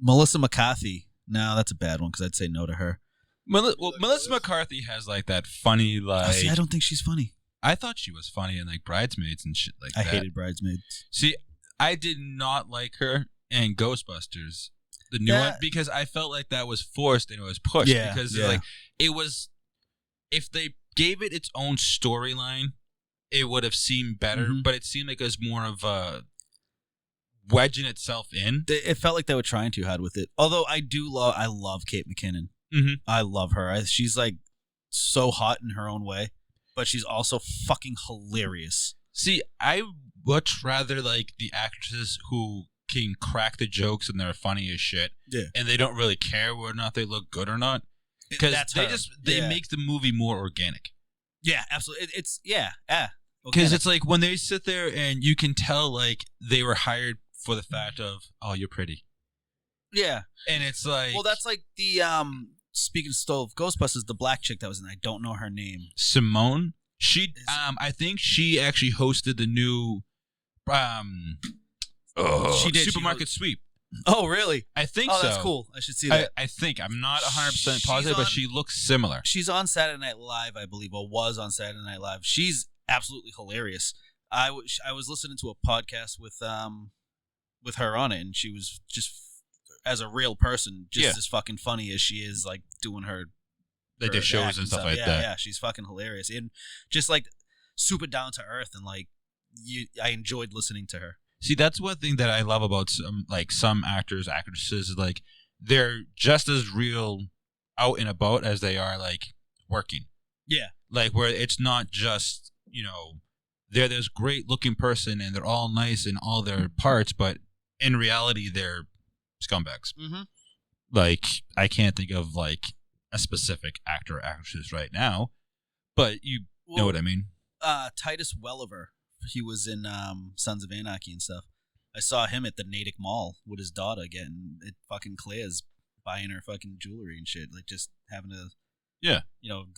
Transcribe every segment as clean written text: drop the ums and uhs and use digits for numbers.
Melissa McCarthy. No, that's a bad one because I'd say no to her. Melissa McCarthy has like that funny like. See, I don't think she's funny. I thought she was funny in like Bridesmaids and shit like that. I hated Bridesmaids. See, I did not like her in Ghostbusters, the new one, because I felt like that was forced and it was pushed. Yeah, because like it was, if they gave it its own storyline, it would have seemed better. Mm-hmm. But it seemed like it was more of a wedging itself in. It felt like they were trying too hard with it. Although I love Kate McKinnon. Mm-hmm. I love her. She's like so hot in her own way, but she's also fucking hilarious. See, I much rather like the actresses who can crack the jokes and they're funny as shit, and they don't really care whether or not they look good or not, because they make the movie more organic. Yeah, absolutely. It's because it's like when they sit there and you can tell like they were hired for the fact of, oh, you're pretty. Yeah, and it's like, well, that's like the speaking still of Ghostbusters, the black chick that was in. I don't know her name. Simone. I think she actually hosted the new she did Supermarket Sweep. Oh, really? I think so. Oh, that's cool. I should see that. I think. I'm not 100% positive, but she looks similar. She's on Saturday Night Live, I believe, or was on Saturday Night Live. She's absolutely hilarious. I was listening to a podcast with her on it, and she was just, as a real person, just as fucking funny as she is, like, doing her shows and stuff like that. Yeah, she's fucking hilarious. And just, like, super down to earth, and, like, I enjoyed listening to her. See, that's one thing that I love about some actors, actresses, like, they're just as real out and about as they are, like, working. Yeah. Like, where it's not just, they're this great looking person and they're all nice in all their parts, but in reality, they're scumbags. Mm-hmm. Like, I can't think of, like, a specific actor or actress right now, but you know what I mean. Titus Welliver. He was in Sons of Anarchy and stuff. I saw him at the Natick Mall with his daughter getting it. Fucking Claire's buying her fucking jewelry and shit. Like, just having a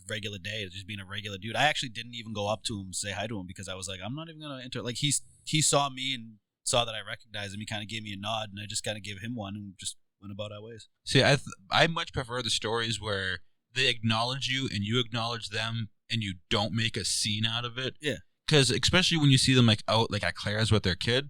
regular day, just being a regular dude. I actually didn't even go up to him and say hi to him because I was like, I'm not even gonna enter. Like, he saw me and saw that I recognized him. He kind of gave me a nod, and I just kind of gave him one and just went about our ways. See, I much prefer the stories where they acknowledge you and you acknowledge them, and you don't make a scene out of it. Yeah. Because especially when you see them like out like at Claire's with their kid,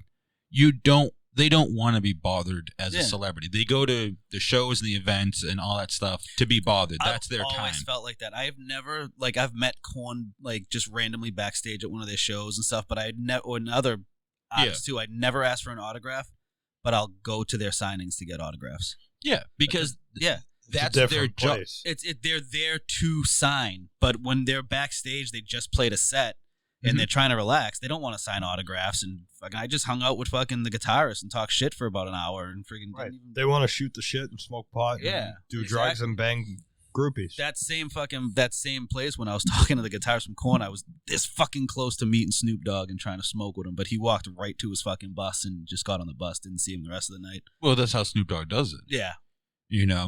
they don't want to be bothered as a celebrity. They go to the shows and the events and all that stuff to be bothered. That's their time. I've always felt like that. I've never I've met Korn like just randomly backstage at one of their shows and stuff, but I or in other artists too. I'd never ask for an autograph, but I'll go to their signings to get autographs. Yeah, because that's their job. They're there to sign, but when they're backstage, they just played a set. And they're trying to relax. They don't want to sign autographs. And fucking, I just hung out with fucking the guitarist and talked shit for about an hour. And freaking they want to shoot the shit and smoke pot. And do drugs and bang groupies. That same place when I was talking to the guitarist from Korn, I was this fucking close to meeting Snoop Dogg and trying to smoke with him. But he walked right to his fucking bus and just got on the bus. Didn't see him the rest of the night. Well, that's how Snoop Dogg does it. Yeah.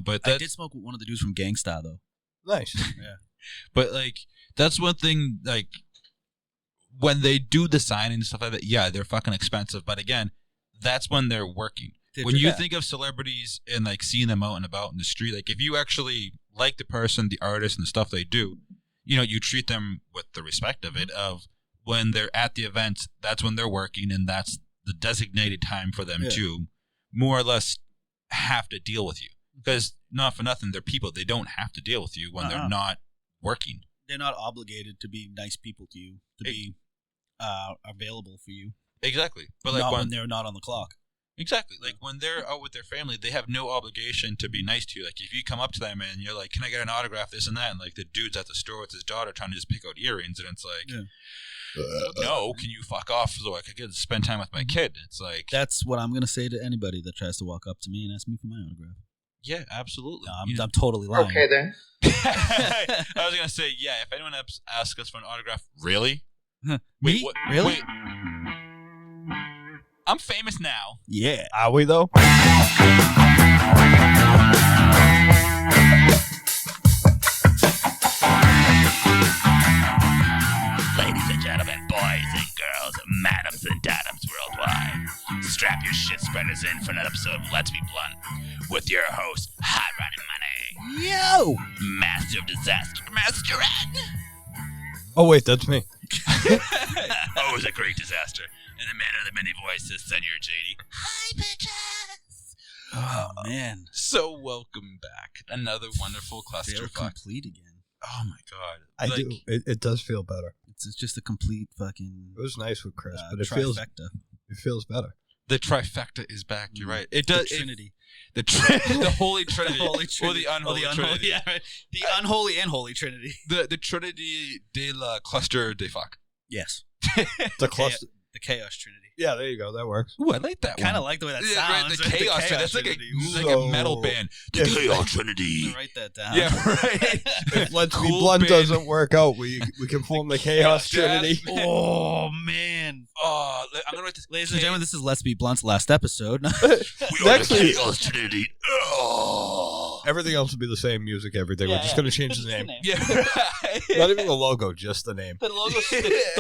But I did smoke with one of the dudes from Gangstar though. Nice. Yeah. But like that's one thing. Like, when they do the signing and stuff like that, they're fucking expensive. But again, that's when they're working. When you think of celebrities and like seeing them out and about in the street, like if you actually like the person, the artist, and the stuff they do, you treat them with the respect of it. Of when they're at the events, that's when they're working, and that's the designated time for them to more or less have to deal with you. Because not for nothing, they're people. They don't have to deal with you when they're not working. They're not obligated to be nice people to you, to be available for you. Exactly. But like when they're not on the clock. Exactly. Like when they're out with their family, they have no obligation to be nice to you. Like if you come up to them and you're like, can I get an autograph, this and that? And like the dude's at the store with his daughter trying to just pick out earrings. And it's like, no, can you fuck off so I could get to spend time with my kid? It's like. That's what I'm going to say to anybody that tries to walk up to me and ask me for my autograph. Yeah, absolutely. No, I'm totally lying. Okay, then. I was going to say, if anyone asks us for an autograph, really? Wait, what? Really? Wait. I'm famous now. Yeah. Are we, though? Ladies and gentlemen, boys and girls, madams and dadams worldwide, strap your shit spreaders in for another episode of Let's Be Blunt with your host, Hot Roddy Money. Yo! Master of Disaster, Master Ed. Oh, wait, that's me. Always a great disaster. And the man of the many voices, Senor JD. Hi, bitches. Oh, man. So welcome back. Another wonderful Feel clusterfuck. complete again. Oh my god. I do. It does feel better. It's just a complete fucking It was nice with Chris, but it feels better. The trifecta is back. You're right. It does. The Trinity. The Holy Trinity. The Holy Trinity. Or the Unholy Trinity. Yeah, right. The unholy and holy Trinity. The Trinity de la Cluster de Fuck. Yes. The cluster. The Chaos Trinity. Yeah, there you go. That works. Ooh, I like that one. Kind of like the way that Yeah, sounds. right, the Chaos Trinity. That's like a metal band. The Yeah. Chaos Trinity. Write that down. Yeah, right. If Let's Be Cool Blunt band. doesn't work out, we can form the Chaos Chaos Trinity. Oh, man. Oh, I'm going to write this. Ladies and gentlemen, this is Let's Be Blunt's last episode. We are Next the week. Chaos Trinity. Oh. Everything else will be the same music, everything. We're just going to change the name. Yeah, right. Not even the logo, just the name. The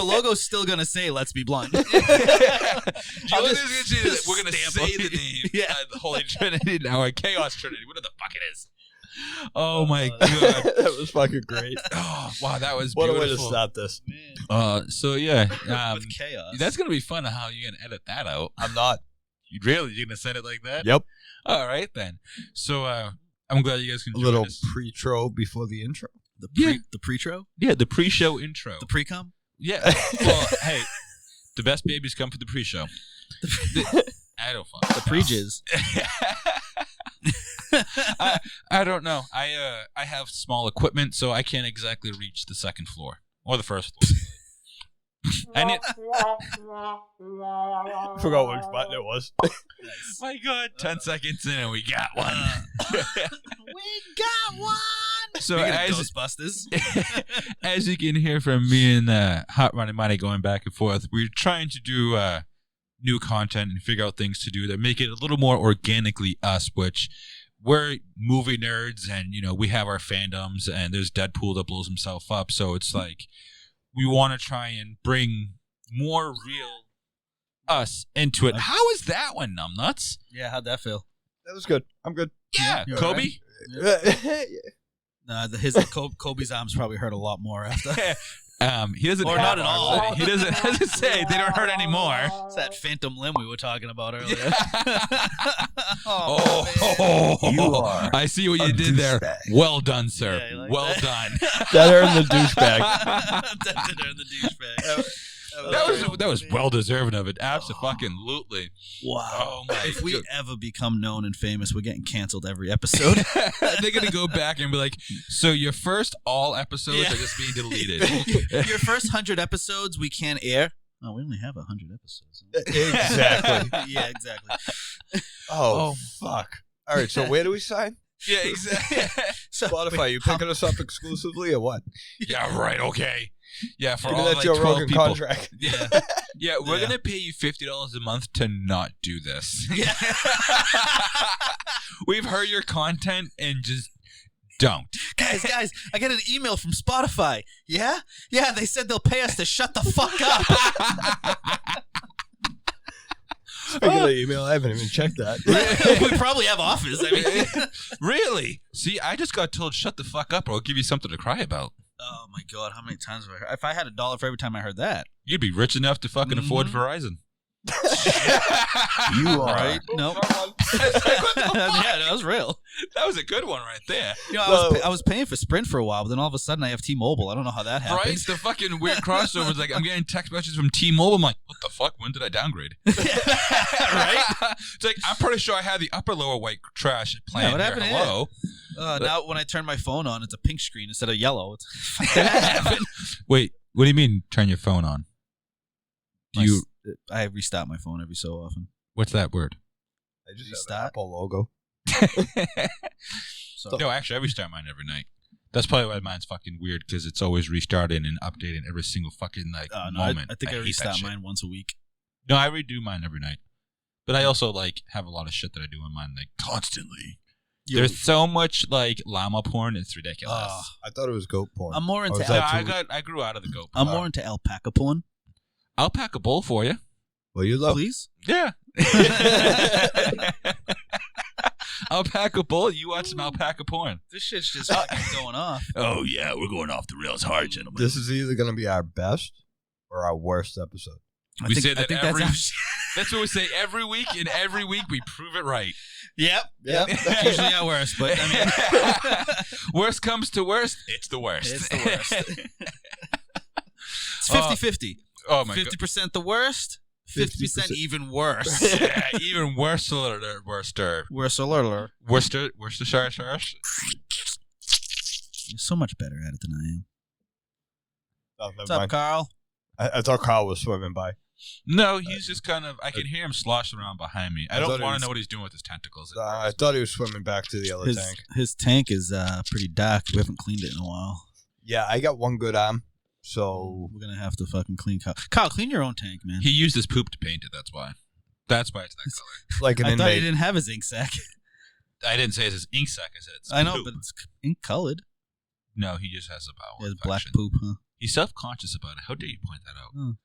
logo's still going to say Let's Be Blunt. We're going to say the name. Yeah. The Holy Trinity now, or Chaos Trinity. What the fuck it is? Oh my god. That was fucking great. Oh wow, that was What a beautiful. way to start this. So yeah, With chaos. that's gonna be fun. How you gonna edit that out? I'm not. You're gonna send it like that? Yep. All right then. So I'm glad you guys can A join little us. pre-tro before the intro. The pre-tro? Yeah, the pre-show intro. The pre-com? Yeah. Well, hey, the best babies come for the pre-show. I don't fuck. The pre-jizz. I don't know. I have small equipment, so I can't exactly reach the second floor or the first floor. I forgot which button it was. Nice. My God, 10 seconds in and we got one. We got one! So Speaking of as, Ghostbusters. as you can hear from me and Hot Running Money going back and forth, we're trying to do new content and figure out things to do that make it a little more organically us, which we're movie nerds and, you know, we have our fandoms and there's Deadpool that blows himself up. So it's like we want to try and bring more real us into it. How is that one, Numbnuts? Yeah, how'd that feel? That was good. I'm good. Yeah, You Kobe? Right? Kobe's arms probably hurt a lot more after. He doesn't Or have not at arms. all. He doesn't say they don't hurt anymore. It's that phantom limb we were talking about earlier. Oh, You are I see what a you did there. douchebag. Well done, sir. Yeah, you like well that? done. That earned the douchebag. That did earn the douchebag. That was well deserving of it. Absolutely. Wow. Oh my If we God. ever become known and famous, we're getting canceled every episode. They're gonna go back and be like, so your first all episodes Yeah. are just being deleted. Your first 100 episodes we can't air. Oh, we only have 100 episodes. Exactly. Yeah, exactly. Oh, fuck. All right, so where do we sign? Yeah, exactly. Spotify, you picking us up exclusively or what? Yeah, right. Okay. Yeah, for Maybe all that's like your 12 Rogan people. contract. Yeah. Yeah, we're Yeah. gonna pay you $50 a month to not do this. Yeah. We've heard your content and just don't. Guys, I get an email from Spotify. Yeah? Yeah, they said they'll pay us to shut the fuck up. Speaking of email, I haven't even checked that. We probably have offers. I mean, Really? See, I just got told shut the fuck up or I'll give you something to cry about. oh my god, how many times have I heard? If I had $1 for every time I heard that, You'd be rich enough to fucking afford Verizon. You are. right? No. Yeah, that was real. That was a good one right there. You know, I was paying for Sprint for a while, but then all of a sudden I have T-Mobile. I don't know how that happened. Right? The fucking weird crossovers. Like, I'm getting text messages from T-Mobile. I'm like, what the fuck? When did I downgrade? Right? It's like, I'm pretty sure I had the upper lower white trash plan. Yeah, what there. happened to Hello. Now when I turn my phone on, it's a pink screen instead of yellow. It's, that happened? Wait, what do you mean turn your phone on? I restart my phone every so often. What's that word? I just Restart? have an Apple logo. So, No, actually, I restart mine every night. That's probably why mine's fucking weird, because it's always restarting and updating every single fucking no, moment. I think I hate that restart shit. mine once a week. No, I redo mine every night. But I also like have a lot of shit that I do in mine like constantly. There's so much like llama porn, it's ridiculous. I thought it was goat porn. I'm more into is that I grew out of the goat. I'm more into alpaca porn. I'll pack a bowl for you. Well, you love. Please. Yeah. Alpaca bull? You watch some alpaca porn. This shit's just fucking going off. Oh, yeah, we're going off the rails hard, gentlemen. This is either going to be our best or our worst episode. We say that that's what we say every week, and every week we prove it right. Yep. That's usually our worst, but I mean, worst comes to worst, it's the worst. It's the worst. It's 50-50. Oh my 50% the worst, 50% even worse. Yeah, even worse. Worcester. Worcestershire. You're so much better at it than I am. Oh, What's up, Carl? I thought Carl was swimming by. No, he's just kind of. I can hear him sloshing around behind me. I don't want to know what he's doing with his tentacles. I thought he was swimming back to the other tank. His tank is pretty dark. We haven't cleaned it in a while. Yeah, I got one good arm, so we're gonna have to fucking clean Kyle. Kyle, clean your own tank, man. He used his poop to paint it. That's why. That's why it's that color. Like an I inmate. thought he didn't have his ink sac. I didn't say it's his ink sac. I said it's I know, poop. but it's ink colored. No, he just has a bowel He has infection. black poop, huh? He's self-conscious about it. How dare you point that out? Oh.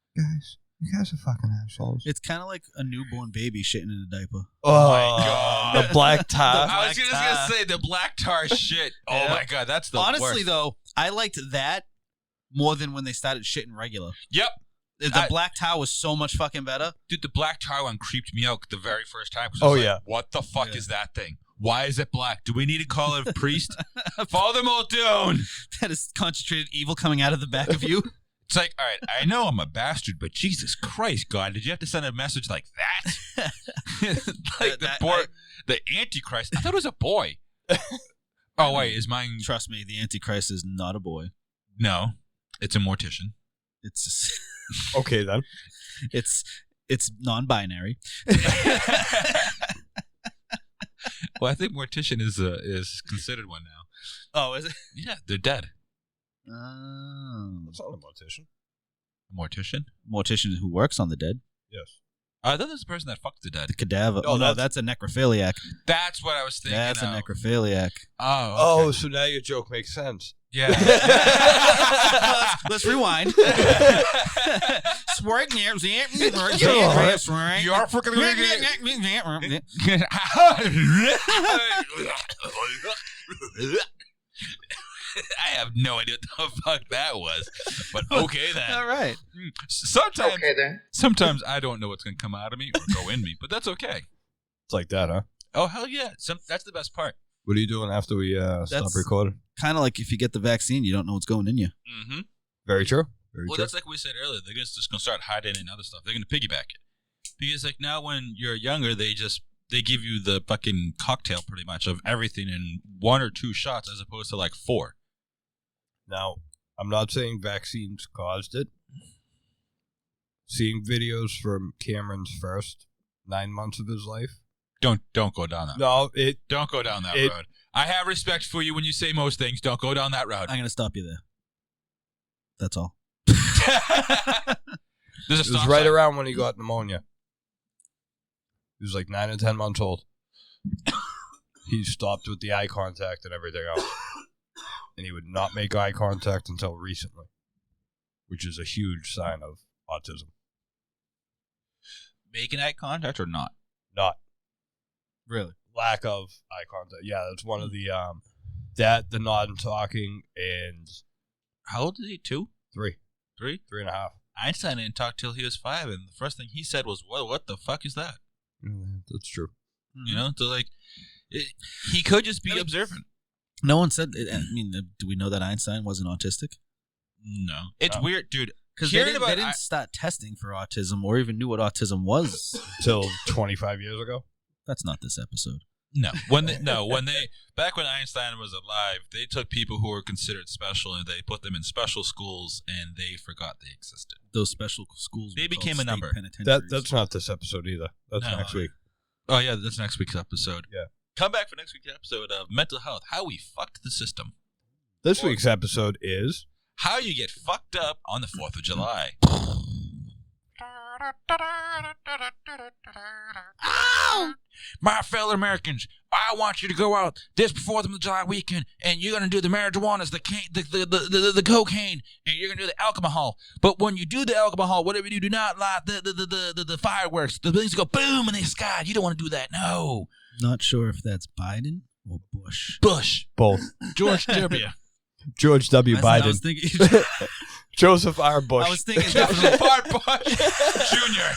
You guys are fucking assholes. It's kind of like a newborn baby shitting in a diaper. Oh my God. The black tar. I was just going to say the black tar shit. Oh Yeah. my God, that's the Honestly, worst. though, I liked that more than when they started shitting regular. Yep. The black tar was so much fucking better. Dude, the black tar one creeped me out the very first time. Oh, like, yeah. What the fuck is that thing? Why is it black? Do we need to call it a priest? Father Muldoon! That is concentrated evil coming out of the back of you. It's like, all right, I know I'm a bastard, but Jesus Christ, God, did you have to send a message like that? Like the Antichrist. I thought it was a boy. Oh, wait, is mine... Trust me, the Antichrist is not a boy. No, it's a mortician. It's... Okay, then. It's non-binary. Well, I think mortician is considered one now. Oh, is it? Yeah, they're dead. Oh. That's not a mortician. Mortician? Mortician who works on the dead. Yes. I thought that's the person that fucked the dead. The cadaver. No, Oh, no, that's a necrophiliac. That's what I was thinking. That's a necrophiliac. Oh, okay. Oh, so now your joke makes sense. Yeah. Let's rewind. Swerk near You're freaking I have no idea what the fuck that was. But okay then. All right. Sometimes I don't know what's going to come out of me or go in me, but that's okay. It's like that, huh? Oh, hell yeah. That's the best part. What are you doing after we stop recording? Kind of like if you get the vaccine, you don't know what's going in you. Mm-hmm. Very true. Very Well, true. that's like we said earlier. They're just going to start hiding in other stuff. They're going to piggyback it. Because like now when you're younger, they give you the fucking cocktail pretty much of everything in 1 or 2 shots as opposed to like 4. Now, I'm not saying vaccines caused it. Seeing videos from Cameron's first 9 months of his life. Don't go down that. No, Don't go down that road. I have respect for you when you say most things. Don't go down that road. I'm going to stop you there. That's all. There's a it stop was right sign. around when he got pneumonia. He was like 9 or 10 months old. He stopped with the eye contact and everything else. And he would not make eye contact until recently, which is a huge sign of autism. Making eye contact or not? Not. Really? Lack of eye contact. Yeah, that's one of the, the nod and talking, and... How old is he? 2? 3. 3? 3.5. Einstein didn't talk till he was 5, and the first thing he said was, what the fuck is that? That's true. You know, so like, he could just be observant. No one said. I mean, do we know that Einstein wasn't autistic? No, it's weird, dude. Because they didn't start testing for autism or even knew what autism was Till 25 years ago. That's not this episode. No, back when Einstein was alive, they took people who were considered special and they put them in special schools, and they forgot they existed. Those special schools. They became a number. That's not this episode either. That's next week. Oh yeah, that's next week's episode. Yeah. Come back for next week's episode of Mental Health, how we fucked the system. This week's episode is how you get fucked up on the 4th of July. Ow! My fellow Americans, I want you to go out this before the July weekend, and you're gonna do the marijuanas, the cocaine, and you're gonna do the alcohol. But when you do the alcohol, whatever you do not light the fireworks, the things go boom in the sky. You don't want to do that. No. Not sure if that's Biden or Bush. Bush. Both. George W. George W. I was Biden. thinking, Joseph R. Bush. I was thinking Joseph R. Bush Jr.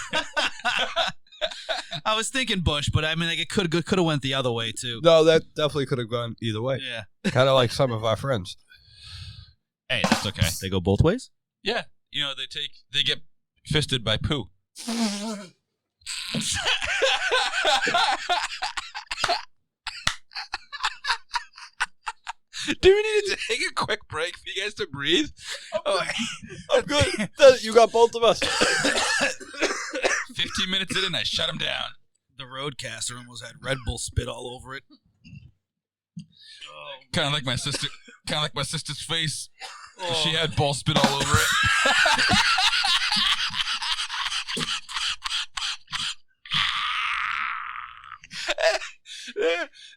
I was thinking Bush, but I mean, like, it could have went the other way too. No, that definitely could have gone either way. Yeah, Kind of like some of our friends. Hey, that's okay. they go both ways. Yeah, they get fisted by poo. Do we need to take a quick break for you guys to breathe? I'm good. You got both of us. 15 minutes in and I shut him down. The Roadcaster almost had Red Bull spit all over it. Kind of like my sister. Kind of like my sister's face. She had ball spit all over it.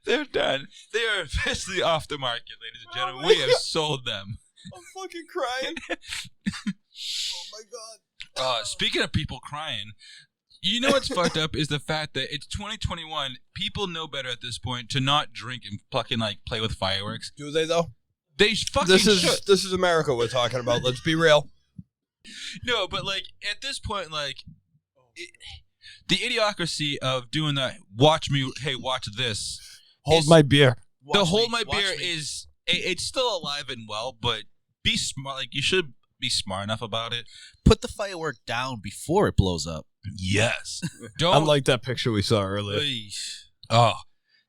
They're done. They are officially off the market, ladies and gentlemen. We have sold them. I'm fucking crying. Oh my god. Speaking of people crying, you know what's fucked up is the fact that it's 2021. People know better at this point to not drink and fucking like play with fireworks. Do they though? They fucking This should. is America we're talking about. Let's be real. No, but like at this point, like the idiocracy of doing that. Watch me. Hey, watch this. Hold my beer. Hold my beer is it's still alive and well, but be smart. Like you should be smart enough about it. Put the firework down before it blows up. Yes. Don't. Unlike that picture we saw earlier. Oh,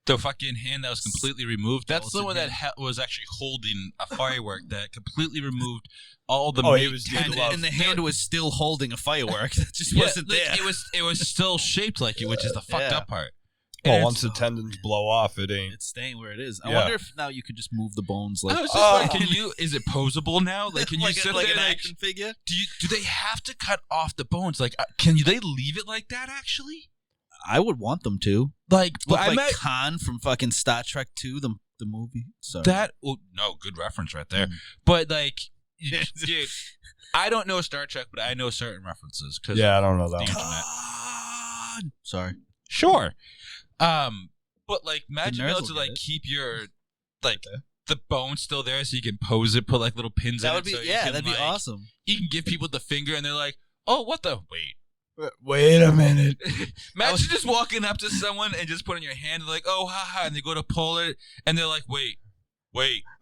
the fucking hand that was completely removed. That's Skeleton the one that hand. was actually holding a firework that completely removed all the. Oh, meat he was and, doing love. And the hand was still holding a firework that just wasn't like, there. It was still shaped like it, which is the fucked Yeah. up part. Well, And once the tendons blow off, it ain't. It's staying where it is. I Yeah. wonder if now you could just move the bones like I was just like, can you? Is it posable now? Like, can you like, sit like there? an Like, action figure? do they have to cut off the bones? Like, can they leave it like that? Actually, I would want them to. like, Look I like met Khan from fucking Star Trek 2, the movie. Sorry. that. Oh, no, good reference right there. But like, dude, I don't know Star Trek, but I know certain references. Cause Yeah, I don't know that the one. internet. Khan! Sorry. Sure. But like, imagine being nerds able will to get like it. keep your like the bone still there, so you can pose it, put like little pins That in would be it. So you yeah, can, that'd be like, awesome. You can give people the finger, and they're like, "Oh, what the wait." Wait a minute. Imagine just walking up to someone and just putting your hand like, "Oh, haha," and they go to pull it, and they're like, "Wait."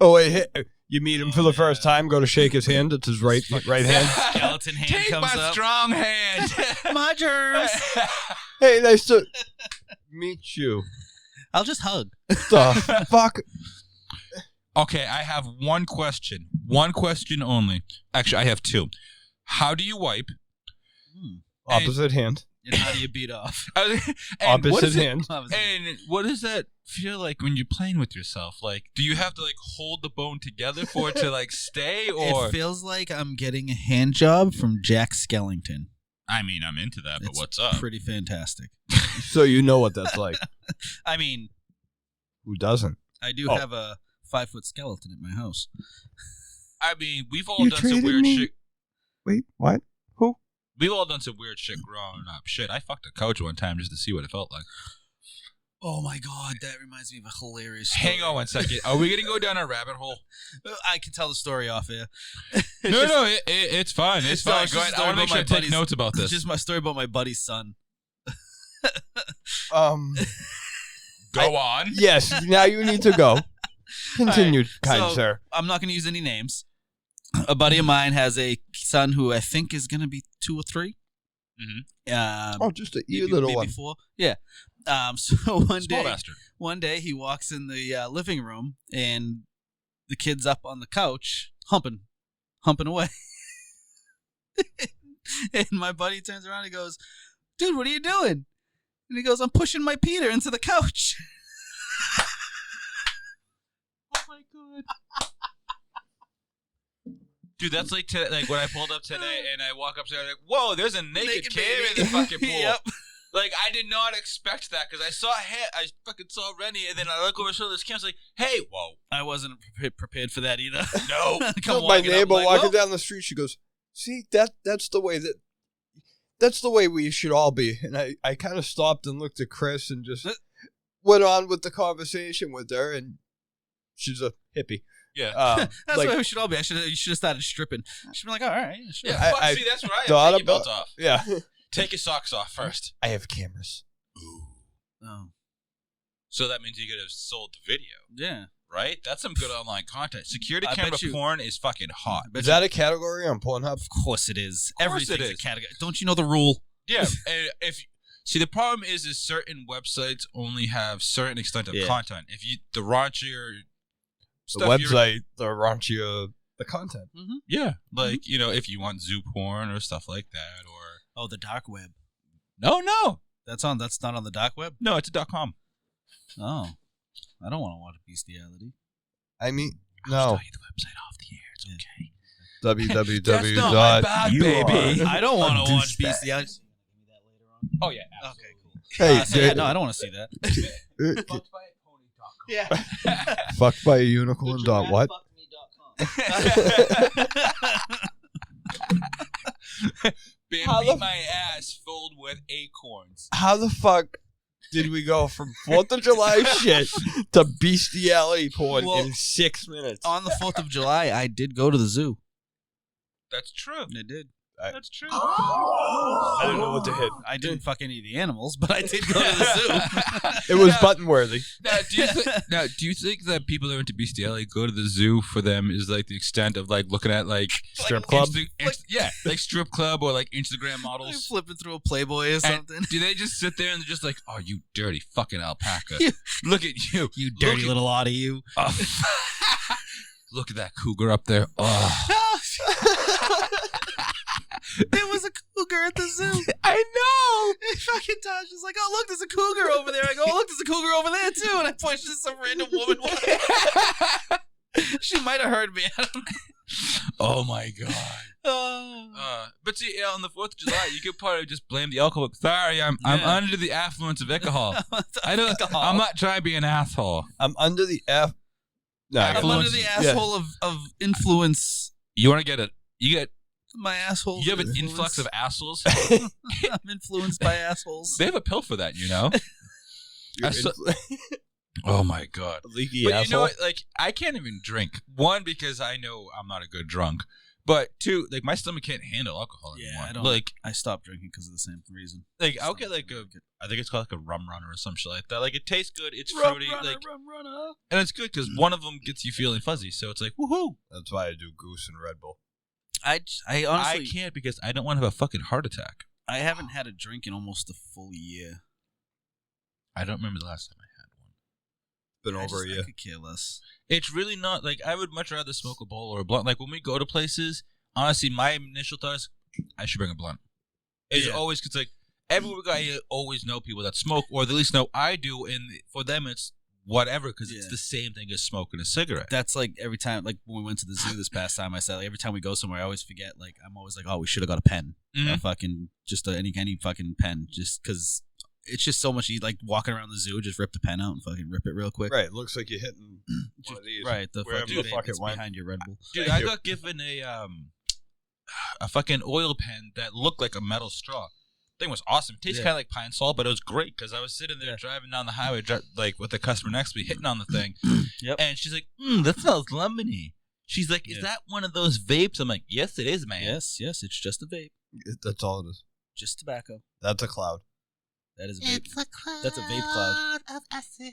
Oh wait, you meet him for the first time. Go to shake his hand. It's his right hand. Skeleton hand Take comes my up. strong hand. My germs. Hey, nice to meet you. I'll just hug. The fuck. Okay, I have one question. One question only. Actually, I have two. How do you wipe? Opposite hand. And how do you beat off? And what Opposite is it- hand. And what does that feel like when you're playing with yourself? Like, do you have to like hold the bone together for it to like stay, or? It feels like I'm getting a hand job from Jack Skellington. I mean, I'm into that, but It's what's up? Pretty fantastic. So you know what that's like. I mean, Who doesn't? I do have a 5-foot skeleton at my house. I mean, we've all You done some treated weird me- shit. Wait, what? Who? We've all done some weird shit growing up. Shit, I fucked a couch one time just to see what it felt like. Oh my god, that reminds me of a hilarious story. Hang on one second. Are we gonna go down a rabbit hole? I can tell the story off here. No, it's fine. It's no, fine. it's Go just ahead. a I want to story make sure I about my take buddies. notes about It's this. just my story about my buddy's son. Go on. Yes. Now you need to go. Continue, kind so, sir. I'm not going to use any names. A buddy of mine has a son who I think is going to be 2 or 3. Oh, just you maybe, little maybe one. 4. Yeah. So Small bastard. one day he walks in the living room and the kid's up on the couch humping away. And my buddy turns around and goes, "Dude, what are you doing?" And he goes, "I'm pushing my Peter into the couch." Oh my god. Dude, that's like when I pulled up today and I walk up there, I'm like, whoa, there's a naked kid in the fucking pool. Yep. Like, I did not expect that because I fucking saw Rennie, and then I look over my shoulder, this cam's like, hey, whoa. I wasn't prepared for that either. No. My neighbor walking down the street, she goes, see, that's the way we should all be. And I kind of stopped and looked at Chris and just went on with the conversation with her, and she's a hippie. Yeah. That's the way we should all be. You should have started stripping. She'd be like, all right, sure. Yeah, see, that's what I am. Take your belt off. Yeah. Take your socks off first. I have cameras. Ooh. Oh. So that means you could have sold the video. Yeah. Right? That's some good online content. Security camera porn is fucking hot. Is that a category on Pornhub? Of course it is. Everything's a category. Don't you know the rule? Yeah. And see, the problem is certain websites only have certain extent of content. If you the raunchier the website, the raunchier the content. Mm-hmm. Yeah. Like, if you want zoo porn or stuff like that, or the dark web. No. That's not on the dark web? No, it's a .com. Oh. I don't want to watch bestiality. I mean, no. I'll tell you the website off the air. It's okay. www. That's not my bag, baby. I don't want to watch bestiality. Oh, yeah. Okay, cool. Hey, no, I don't want to see that. Yeah. Fucked by a unicorn. What? Bambi my ass filled with acorns. How the fuck did we go from 4th of July shit to bestiality porn in 6 minutes? On the 4th of July, I did go to the zoo. That's true. I did. That's true. I didn't know what to hit. I didn't fuck any of the animals, but I did go to the zoo. It was button worthy. Now, do you think that people that are into bestiality go to the zoo for them is like the extent of like looking at like strip club? Like strip club or like Instagram models like flipping through a Playboy or something. Do they just sit there and they're just like, oh, you dirty fucking alpaca. Look at you. You dirty little odd of you. Look at that cougar up there. Oh. There was a cougar at the zoo. I know. And fucking Tosh was like, oh, look, there's a cougar over there. I go, oh, look, there's a cougar over there, too. And I pointed to some random woman. She might have heard me. I don't know. Oh, my God. But see, on the 4th of July, you could probably just blame the alcohol. Sorry, I'm under the affluence of alcohol. I'm not trying to be an asshole. I'm under the I'm under the asshole of influence. You want to get it? You get my asshole. You have an influx of assholes. I'm influenced by assholes. They have a pill for that, Oh my God. Leaky but asshole. You know what? Like, I can't even drink. One, because I know I'm not a good drunk. But two, like, my stomach can't handle alcohol anymore. I stopped drinking because of the same reason. Like, I'll get like I think it's called like a rum runner or some shit like that. Like, it tastes good. It's fruity. Rum runner. And it's good because one of them gets you feeling fuzzy. So it's like, woohoo. That's why I do Goose and Red Bull. I honestly can't because I don't want to have a fucking heart attack. I haven't had a drink in almost a full year. I don't remember the last time I had one. Been over a year. I could care less. It's really not like I would much rather smoke a bowl or a blunt. Like when we go to places, honestly, my initial thought is I should bring a blunt. It's always because like everywhere we go, I always know people that smoke, or at least know I do, and for them it's whatever because it's the same thing as smoking a cigarette. That's like every time, like when we went to the zoo this past time, I said like, every time we go somewhere, I always forget. Like I'm always like, oh, we should have got a pen, a fucking just any fucking pen, just because it's just so much. Like walking around the zoo, just rip the pen out and fucking rip it real quick. Right, it looks like you're hitting one of these. Right, the fuck it went behind your Red Bull. Dude, I got given a fucking oil pen that looked like a metal straw. Thing was awesome. Tastes kind of like pine salt, but it was great because I was sitting there driving down the highway, like with the customer next to me, hitting on the thing, and she's like, "That smells lemony." She's like, "Is that one of those vapes?" I'm like, "Yes, it is, man." Yes, it's just a vape. That's all it is. Just tobacco. That's a cloud. That is a vape. It's a cloud. That's a vape cloud of acid.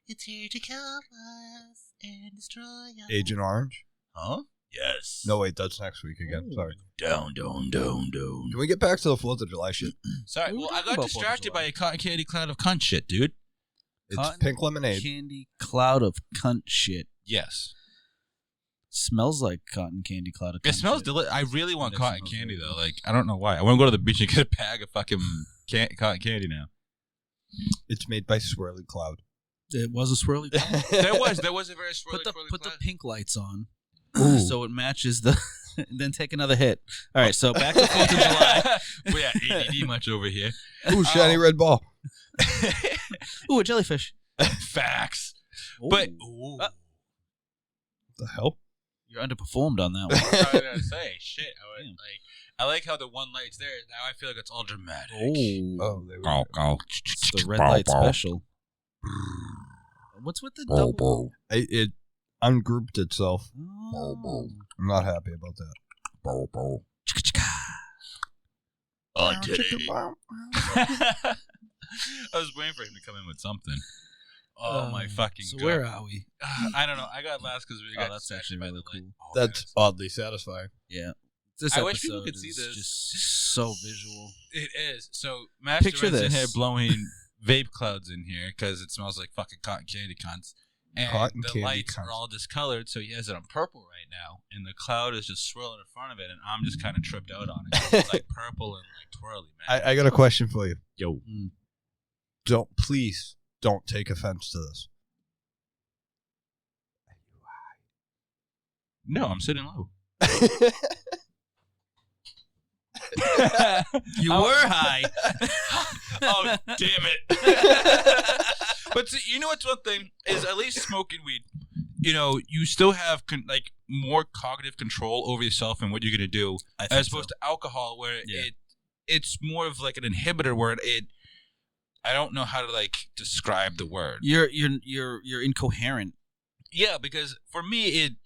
It's here to kill us and destroy us. Agent Orange. Huh? Yes. No, wait, that's next week again. Sorry. Down. Can we get back to the 4th of July shit? Sorry. Well, I got distracted by a cotton candy cloud of cunt shit, dude. It's pink lemonade. Candy cloud of cunt shit. Yes. Smells like cotton candy cloud of cunt It smells shit. delicious. I really want cotton candy, though. Like, I don't know why. I want to go to the beach and get a bag of fucking cotton candy now. It's made by Swirly Cloud. It was a swirly cloud. There was a very swirly Put the cloud. pink lights on. Ooh. So it matches the then take another hit. All right, so back to 4th of July. We're ADD much over here. Ooh, shiny red ball. Ooh, a jellyfish. Facts. Ooh. But What the hell? You're underperformed on that one. I was gonna say shit. I like how the one light's there. Now I feel like it's all dramatic. Oh, they were. It's the red light special. What's with the double? It ungrouped itself. Oh. I'm not happy about that. Oh, today. I was waiting for him to come in with something. Oh my fucking so god! Where are we? I don't know. I got last because we got. That's actually really cool. That's oddly satisfying. Yeah. This I wish people episode could see is this. Just so visual. It is. So Master Picture Rent's in this. here blowing vape clouds in here because it smells like fucking cotton candy cunts. And Cotton the candy lights cunts. are all discolored, so he has it on purple right now, and the cloud is just swirling in front of it, and I'm just kind of tripped out on it. It's like purple and like twirly, man. I got a question for you. Yo. Please don't take offense to this. No, I'm sitting low. You were high. Oh, damn it. But see, you know what's one thing is at least smoking weed, you still have more cognitive control over yourself and what you're going to do as opposed to alcohol where it's more of like an inhibitor where I don't know how to describe the word. You're incoherent. Yeah, because for me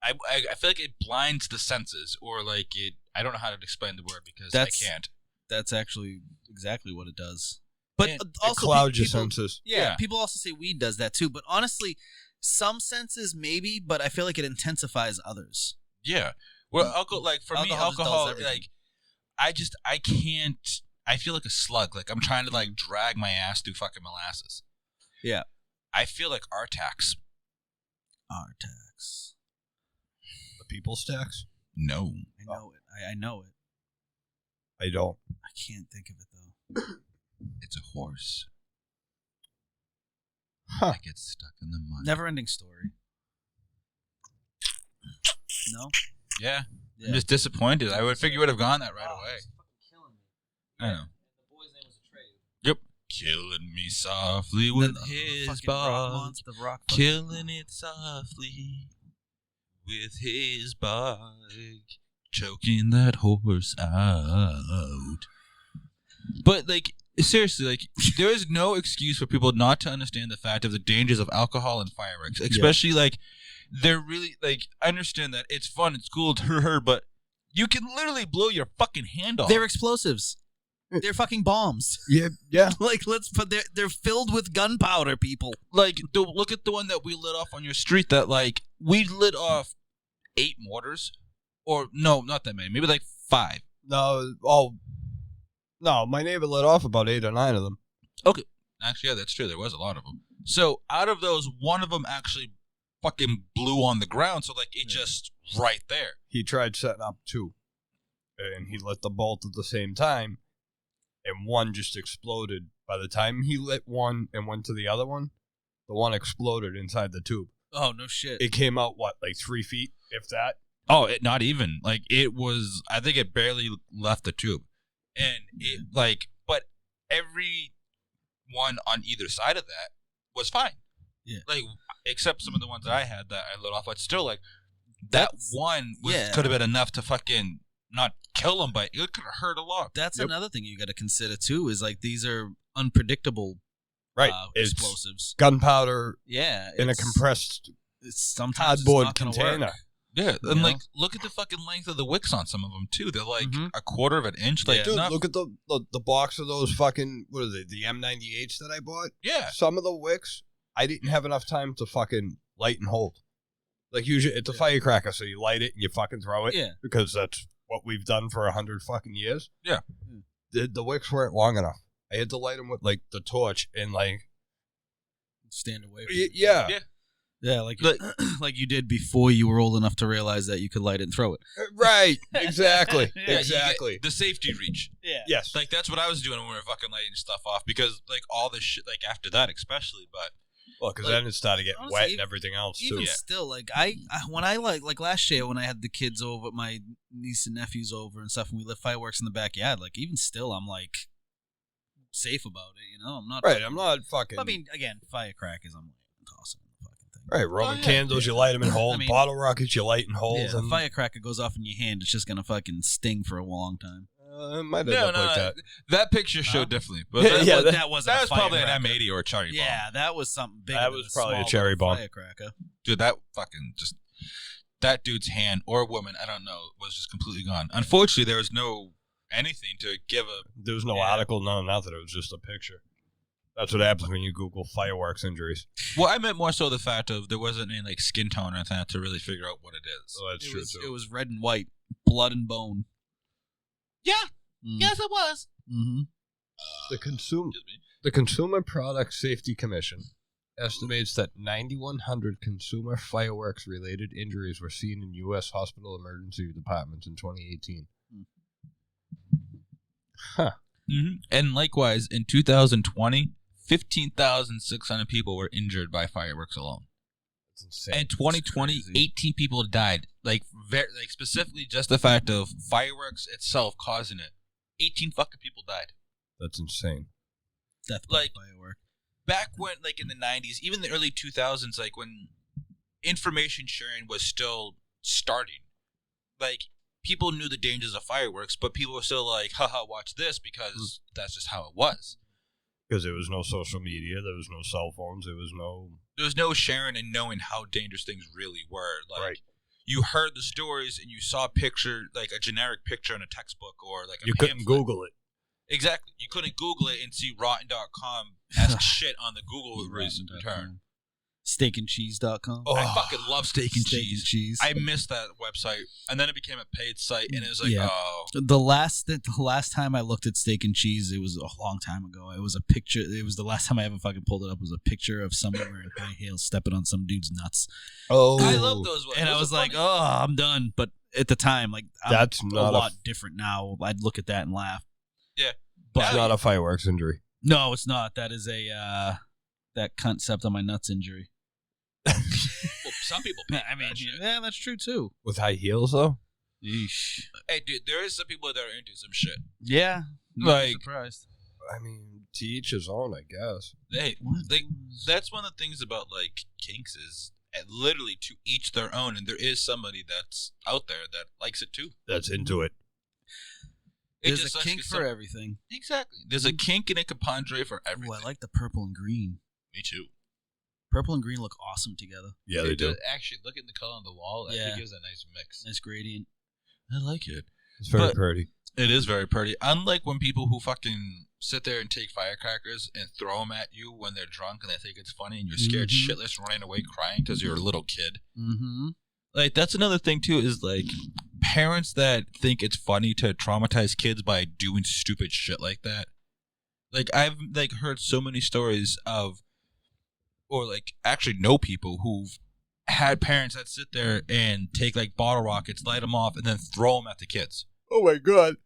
I feel like it blinds the senses or I don't know how to explain the word because I can't. That's actually exactly what it does. But also clouds your senses. Yeah, people also say weed does that too. But honestly, some senses maybe, but I feel like it intensifies others. Yeah. Well, for me, alcohol, I can't. I feel like a slug. Like I'm trying to drag my ass through fucking molasses. Yeah. I feel like Artax. Artax. The people's tax? No. I know it. I know it. I don't. I can't think of it though. It's a horse. Huh. It gets stuck in the mud. Never ending story. No? Yeah. I'm just disappointed. I would figure you would have gone that right away. It's fucking killing me. I know. The boy's name was Atreyu. Yep. Killing me softly with his bark. Killing it softly with his bark. Choking that horse out. But seriously, there is no excuse for people not to understand the fact of the dangers of alcohol and fireworks. Especially they're really I understand that it's fun, it's cool to her, but you can literally blow your fucking hand off. They're explosives. They're fucking bombs. Yeah. They're filled with gunpowder, people. Look at the one that we lit off on your street that we lit off 8 mortars. Or no, not that many. Maybe 5. No, my neighbor let off about 8 or 9 of them. Okay. Actually, yeah, that's true. There was a lot of them. So out of those, one of them actually fucking blew on the ground. So it just right there. He tried setting up 2. And he lit the bolt at the same time. And one just exploded. By the time he lit one and went to the other one, the one exploded inside the tube. Oh, no shit. It came out, 3 feet, if that? Oh, not even. It was, I think it barely left the tube. And it, but every one on either side of that was fine. Yeah. Except some of the ones that I had that I lit off, but still, that one could have been enough to fucking not kill him, but it could have hurt a lot. That's another thing you got to consider too. Is these are unpredictable, right? Explosives, gunpowder, in a compressed sometimes cardboard container. Yeah, and look at the fucking length of the wicks on some of them too. They're a quarter of an inch. Dude, look at the box of those fucking the M98s that I bought. Yeah, some of the wicks I didn't have enough time to fucking light and hold. Usually it's a firecracker, so you light it and you fucking throw it. Yeah, because that's what we've done for 100 fucking years. Yeah, the wicks weren't long enough. I had to light them with the torch and stand away. Yeah. Yeah, like you did before you were old enough to realize that you could light it and throw it. Right, exactly, yeah, exactly. The safety reach. Yeah. Yes. That's what I was doing when we were fucking lighting stuff off because all this shit, after that especially, but Well, because Like, then it started getting honestly, wet and everything else, too. Even still, like I when I like last year when I had the kids over, my niece and nephews over and stuff, and we lit fireworks in the backyard. Like even still, I'm like safe about it. You know, I'm not Right, I'm not fucking... I mean, again, firecrackers, I'm tossing the fucking thing. Right, Roman candles, you light them in holes. I mean, bottle rockets, you light in holes. Yeah, and a firecracker goes off in your hand, it's just gonna fucking sting for a long time. It might end up like that. That picture showed differently. But Yeah, that wasn't. that a was probably an firecracker. M80 or a cherry bomb. Yeah, that was something big. That was probably a cherry bomb. Firecracker. Dude, that fucking just... That dude's hand, or woman, I don't know, was just completely gone. Unfortunately, there was no anything to give a... There was no article, no nothing. It was just a picture. That's what happens when you Google fireworks injuries. Well, I meant more so the fact of there wasn't any like skin tone or anything to really figure out what it is. Oh, that's true, too. It was red and white, blood and bone. Yeah. Mm. Yes, it was. Mm-hmm. The Consumer Product Safety Commission estimates that 9,100 consumer fireworks-related injuries were seen in U.S. hospital emergency departments in 2018. Huh. Mm-hmm. And likewise, in 2020, 15,600 people were injured by fireworks alone. That's insane. And 2020, 18 people died. Like specifically just the fact of fireworks itself causing it. 18 fucking people died. That's insane. Death Like- by firework. Back when, like in the 90s, even the early 2000s, like when information sharing was still starting, like people knew the dangers of fireworks, but people were still like, haha, watch this because that's just how it was. Because there was no social media, there was no cell phones, there was no sharing and knowing how dangerous things really were. Like, Right. You heard the stories and you saw a picture, like a generic picture in a textbook or like a You couldn't pamphlet. Google it. Exactly. You couldn't Google it and see rotten.com as shit on the Google return. Steakandcheese.com. Oh, I fucking love steak and Steak cheese. and cheese. I missed that website, and then it became a paid site, and it was like, Yeah. oh, The last time I looked at Steak and Cheese, it was a long time ago. It was a picture. It was the last time I ever fucking pulled it up. Was a picture of someone wearing high heels stepping on some dude's nuts. Oh, I love those ones. And Those I was are like, funny. oh, I'm done. But at the time, like, I'm That's a not lot different now. I'd look at that and laugh. Yeah. But It's not a fireworks injury. no, it's not. That is a that cunt stepped on my nuts injury. Well, some people. Pay I mean, that shit. yeah, that's true too. With high heels, though? Yeesh. Hey, dude, there is some people that are into some shit. Yeah, Like- surprised. I mean, to each his own, I guess. Hey, that's one of the things about like kinks is literally to each their own, and there is somebody that's out there that likes it too. That's into it. It There's just a sucks kink 'cause for everything. Exactly. There's a kink and a compadre for Ooh, everything. I like the purple and green. Me too. Purple and green look awesome together. Yeah, they do. Actually, look at the color on the wall. It Yeah. gives a nice mix. Nice gradient. I like it. It's very But- pretty. It is very pretty. Unlike when people who fucking sit there and take firecrackers and throw them at you when they're drunk and they think it's funny and you're scared Mhm. shitless running away crying because you're a little kid. Mm-hmm. Like, that's another thing, too, is like parents that think it's funny to traumatize kids by doing stupid shit like that. Like, I've like heard so many stories of, or like actually know people who've had parents that sit there and take like bottle rockets, light them off, and then throw them at the kids Oh, my God.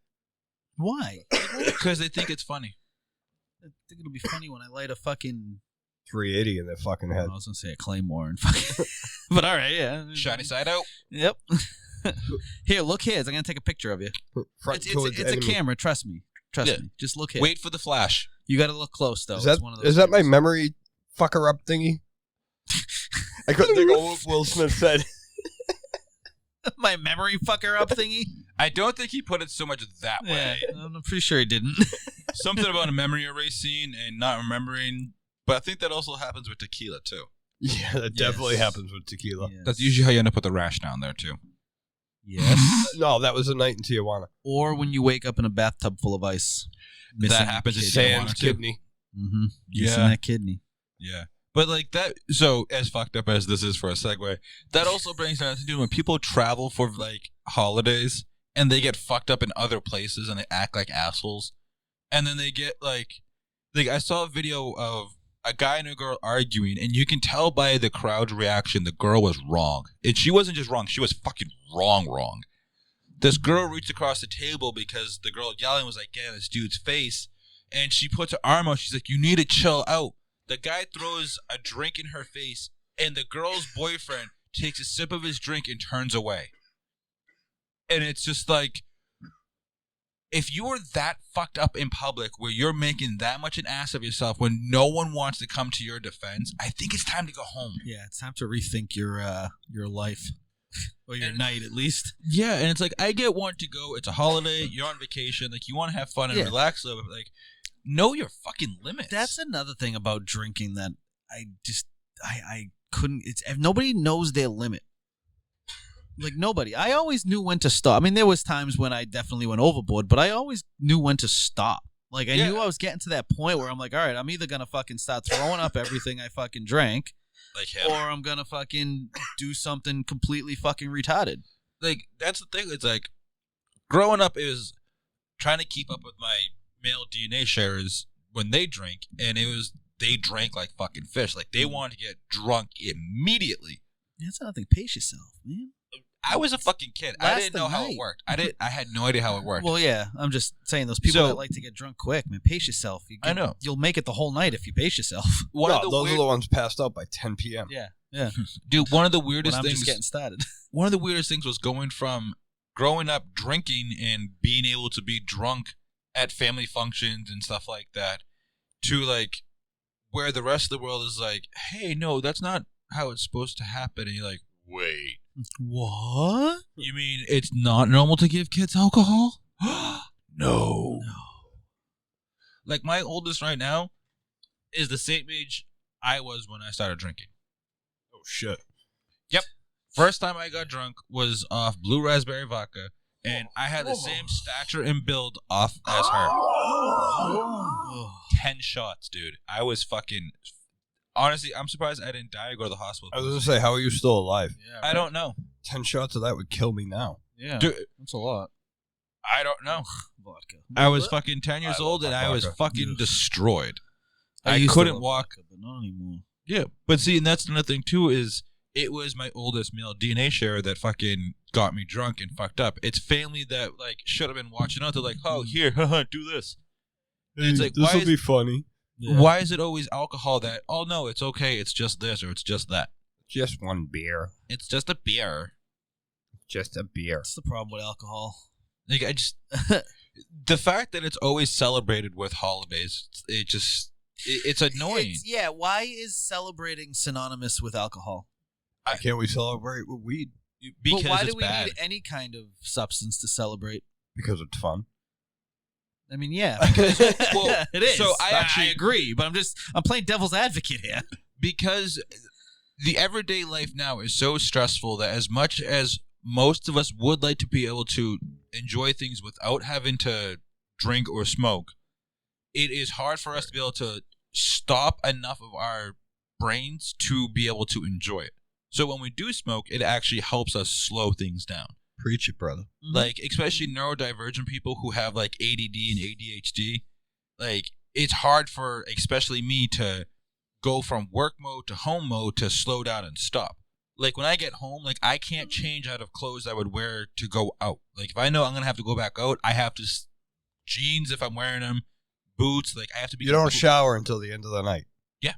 Why? because they think it's funny. I think it'll be funny when I light a fucking. 380 in their fucking I head. was gonna say a claymore and fucking. But all right, yeah. Shiny side out. Yep. Here, look here. I'm gonna take a picture of you. Front It's towards a enemy. camera. Trust me. Trust Yeah. me. Just look here. Wait for the flash. You got to look close though. Is that, It's one of those is that my things. memory fucker up thingy? I couldn't think of what Will Smith said. my memory fucker up thingy? I don't think he put it so much that way. I'm pretty sure he didn't. Something about a memory erasing and not remembering. But I think that also happens with tequila, too. Yeah, that definitely Yes. happens with tequila. Yes. That's usually how you end up with a rash down there, too. Yes. No, that was a night in Tijuana. Or when you wake up in a bathtub full of ice. That happens in Sam's Tijuana, too. kidney. Mm-hmm. Yeah. that kidney. Yeah. But like that, so as fucked up as this is for a segue, that also brings down to do when people travel for like holidays and they get fucked up in other places and they act like assholes. And then they get like I saw a video of a guy and a girl arguing, and you can tell by the crowd's reaction the girl was wrong. And she wasn't just wrong, she was fucking wrong. This girl reached across the table because the girl yelling was like getting this dude's face, and she puts her arm out. She's like, "You need to chill out. The guy throws a drink in her face, and the girl's boyfriend takes a sip of his drink and turns away. And it's just like, if you're that fucked up in public where you're making that much an ass of yourself when no one wants to come to your defense, I think it's time to go home. Yeah, it's time to rethink your life. Or your night, at least. Yeah, and it's like, I get wanting to go. It's a holiday. You're on vacation. Like, you want to have fun and relax a little bit. Like, know your fucking limits. That's another thing about drinking that I couldn't. It's nobody knows their limit. Like, nobody. I always knew when to stop. I mean, there was times when I definitely went overboard, but I always knew when to stop. Like, I knew I was getting to that point where I'm like, all right, I'm either gonna fucking start throwing up everything I fucking drank. Like him. Or I'm gonna fucking do something completely fucking retarded. Like, that's the thing. It's like, growing up is trying to keep up with my male DNA sharers when they drink, and they drank like fucking fish. Like, they wanted to get drunk immediately. Yeah, that's another thing. Pace yourself, man. I was a fucking kid. I didn't know how it worked. I had no idea how it worked. Well, yeah, I'm just saying those people that like to get drunk quick, man, pace yourself. I know. You'll make it the whole night if you pace yourself. Those are the ones passed out by 10 p.m. Yeah. Dude, one of the weirdest I'm things. Just getting started. One of the weirdest things was going from growing up drinking and being able to be drunk at family functions and stuff like that to, like, where the rest of the world is like, hey, no, that's not how it's supposed to happen. And you're like, wait. What? You mean it's not normal to give kids alcohol? No. Like, my oldest right now is the same age I was when I started drinking. Oh, shit. Yep. First time I got drunk was off blue raspberry vodka, and I had the same stature and build off as her. 10 shots, dude. I was fucking... Honestly, I'm surprised I didn't die or go to the hospital. I was going to say, how are you still alive? Yeah, I don't know. 10 shots of that would kill me now. Yeah, dude, that's a lot. I don't know. Vodka. I was fucking 10 years old, and I was fucking destroyed. I used couldn't to walk. Vodka, but not anymore. Yeah, but see, and that's another thing, too, is it was my oldest male DNA sharer that fucking got me drunk and fucked up. It's family that, like, should have been watching out. They're like, oh, here, do this. Hey, it's like, this will be funny. Yeah. Why is it always alcohol that, oh, no, it's okay, it's just this, or it's just that? Just one beer. It's just a beer. Just a beer. That's the problem with alcohol. Like, I just... the fact that it's always celebrated with holidays, it's annoying. Why is celebrating synonymous with alcohol? Why can't we celebrate with weed? Because but why it's do we bad. need any kind of substance to celebrate? Because it's fun. I mean, yeah. Well, it is. So I agree, but I'm playing devil's advocate here. Because the everyday life now is so stressful that as much as most of us would like to be able to enjoy things without having to drink or smoke, it is hard for us to be able to stop enough of our brains to be able to enjoy it. So when we do smoke, it actually helps us slow things down. Preach it, brother. Mm-hmm. Like, especially neurodivergent people who have, like, ADD and ADHD, like, it's hard for, especially me, to go from work mode to home mode to slow down and stop. Like, when I get home, like, I can't change out of clothes I would wear to go out. Like, if I know I'm going to have to go back out, I have to, jeans if I'm wearing them, boots, like, I have to be... You don't shower until the end of the night. Yeah.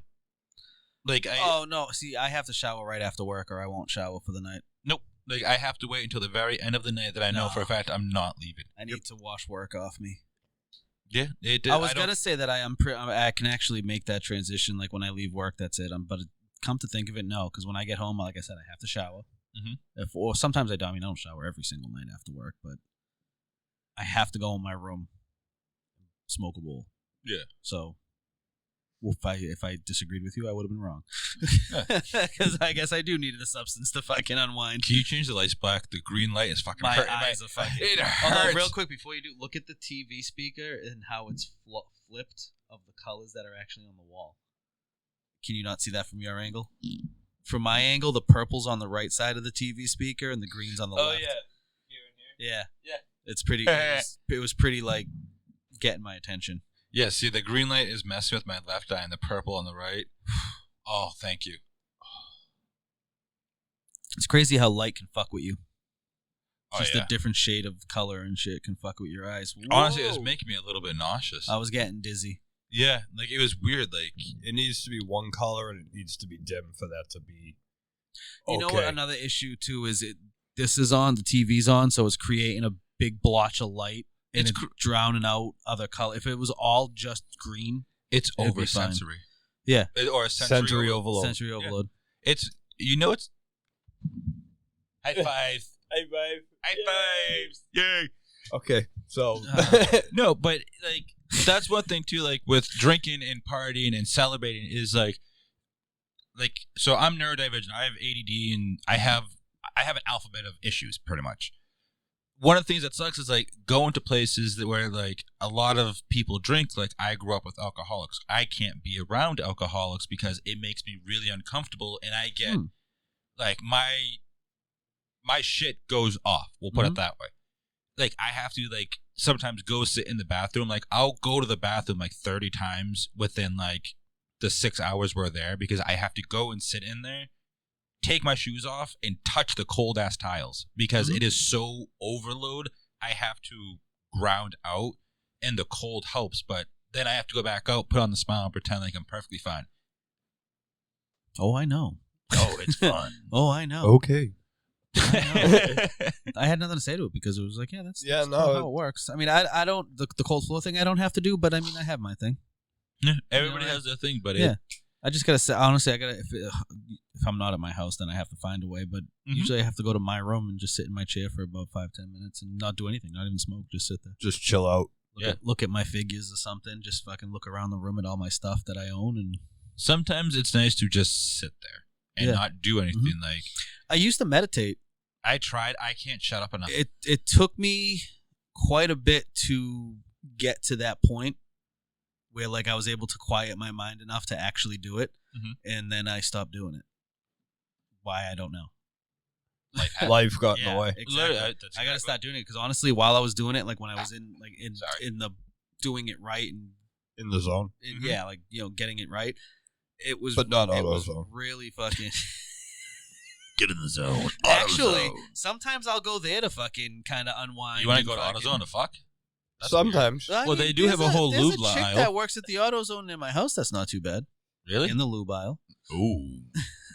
Like, no, see, I have to shower right after work or I won't shower for the night. Nope. Like, I have to wait until the very end of the night that I know for a fact I'm not leaving. I need to wash work off me. Yeah, I was gonna say that I can actually make that transition. Like when I leave work, that's it. But come to think of it, no, because when I get home, like I said, I have to shower. Mm-hmm. Or sometimes I don't. I mean, I don't shower every single night after work, but I have to go in my room, smoke a bowl. Yeah. So, well, if I disagreed with you, I would have been wrong. Because I guess I do need a substance to fucking unwind. Can you change the lights black? The green light is fucking hurting. My eyes are fucking... It Although, hurts. real quick, before you do, look at the TV speaker and how it's flipped of the colors that are actually on the wall. Can you not see that from your angle? From my angle, the purple's on the right side of the TV speaker and the green's on the left. Oh, yeah. Here and here. Yeah. Yeah. It's pretty... it was pretty, like, getting my attention. Yeah, see, the green light is messing with my left eye and the purple on the right. Oh, thank you. It's crazy how light can fuck with you. Oh, Just yeah. a different shade of color and shit can fuck with your eyes. Whoa. Honestly, it was making me a little bit nauseous. I was getting dizzy. Yeah, like it was weird. Like It needs to be one color and it needs to be dim for that to be. You know what? Another issue too is this is on, the TV's on, so it's creating a big blotch of light. And it's drowning out other color. If it was all just green, it's over sensory. Yeah, or sensory overload. Sensory overload. Yeah. It's it's high five, high five, high fives. Yay! Okay, so no, but like that's one thing too. Like with drinking and partying and celebrating is like so I'm neurodivergent. I have ADD and I have an alphabet of issues pretty much. One of the things that sucks is like going to places where like a lot of people drink. Like I grew up with alcoholics. I can't be around alcoholics because it makes me really uncomfortable, and I get like my shit goes off. We'll put it that way. Like I have to like sometimes go sit in the bathroom. Like I'll go to the bathroom like 30 times within like the 6 hours we're there because I have to go and sit in there, take my shoes off, and touch the cold ass tiles because it is so overload. I have to ground out, and the cold helps, but then I have to go back out, put on the smile, and pretend like I'm perfectly fine. Oh, I know. Oh, it's fun. Oh, I know. okay. I had nothing to say to it because it was like, that's how it works. I mean, I don't the cold floor thing I don't have to do, but I mean I have my thing. Yeah, everybody has their thing, but I just gotta say, honestly, if I'm not at my house, then I have to find a way. But usually I have to go to my room and just sit in my chair for about 5-10 minutes and not do anything, not even smoke, just sit there, just chill out. Look at my figures or something, just fucking look around the room at all my stuff that I own. And sometimes it's nice to just sit there and not do anything. Like I used to meditate. I tried. I can't shut up enough. It took me quite a bit to get to that point where like I was able to quiet my mind enough to actually do it, and then I stopped doing it. Why, I don't know. Life got in the way. Exactly. I gotta start doing it because honestly, while I was doing it, like when I was in the doing it right and in the zone, like getting it right, it was but not auto zone. Really fucking. Get in the zone. Actually, sometimes I'll go there to fucking kind of unwind. You want to go to AutoZone to fuck? That's sometimes. I mean, they do have a whole lube aisle. There's a chick that works at the AutoZone near my house. That's not too bad. Really? In the lube aisle. Ooh.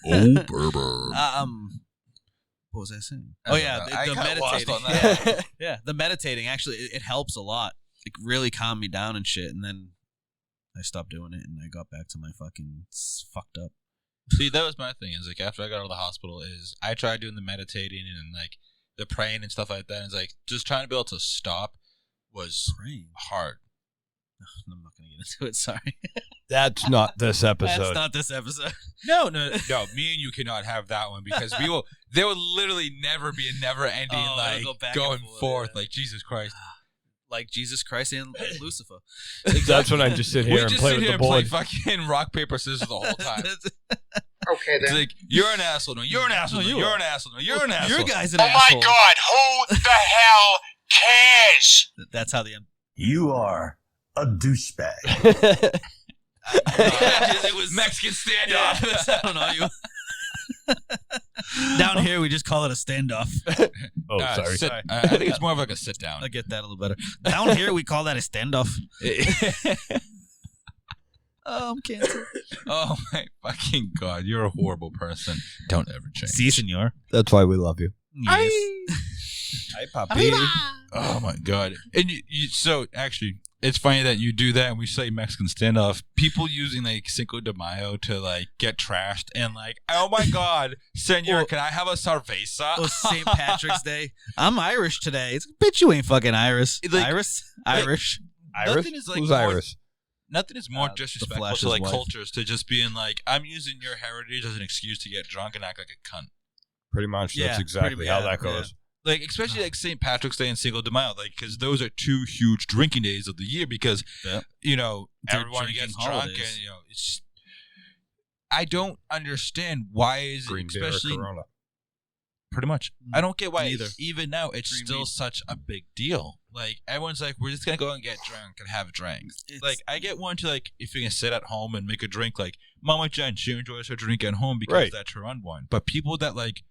Oh, Berber. What was I saying? Oh yeah, the meditating. On that. Yeah, the meditating actually it helps a lot. It really calmed me down and shit. And then I stopped doing it, and I got back to my fucking fucked up. See, that was my thing. Is like after I got out of the hospital, is I tried doing the meditating and like the praying and stuff like that. And it's like just trying to be able to stop was hard. I'm not going to get into it. Sorry. That's not this episode. That's not this episode. No. Me and you cannot have that one because there will literally never be a never-ending going forth. Like Jesus Christ. Like Jesus Christ and Lucifer. That's when I just sit here and play with the board. Play fucking rock, paper, scissors the whole time. Okay, then. It's like, you're an asshole. No, you're an asshole. No, you're an asshole. No, you're an asshole. Your guy's an asshole. Oh my God, who the hell cares? That's how the end. You are a douchebag. It was Mexican standoff. I don't know you. Down here, we just call it a standoff. Oh, sorry. I think it's more of like a sit down. I get that a little better. Down here, we call that a standoff. Oh, I'm canceled. Oh my fucking God, you're a horrible person. Don't ever change. Si, senor. That's why we love you. Yes. Hi, Papi. Oh my God. And you so actually, it's funny that you do that and we say Mexican standoff. People using like Cinco de Mayo to like get trashed and like, oh my God, senor, can I have a cerveza? Oh, St. Patrick's Day. I'm Irish today. It's bitch, you ain't fucking Irish. Like, Irish? Iris? Nothing is like Who's more, Iris? Nothing is more disrespectful to like cultures to just being like, I'm using your heritage as an excuse to get drunk and act like a cunt. Pretty much. That's exactly how that goes. Yeah. Like, especially like St. Patrick's Day and Cinco de Mayo, like, because those are two huge drinking days of the year because, everyone gets drunk and, it's. I don't understand why is Green it, especially. Corona. Pretty much. I don't get why either. Even now it's still such a big deal. Like, everyone's like, we're just going to go and get drunk and have drinks. Like, I get one to, like, if you can sit at home and make a drink, like, Mama Jen, she enjoys her drink at home because that's her unwind. But people that, like,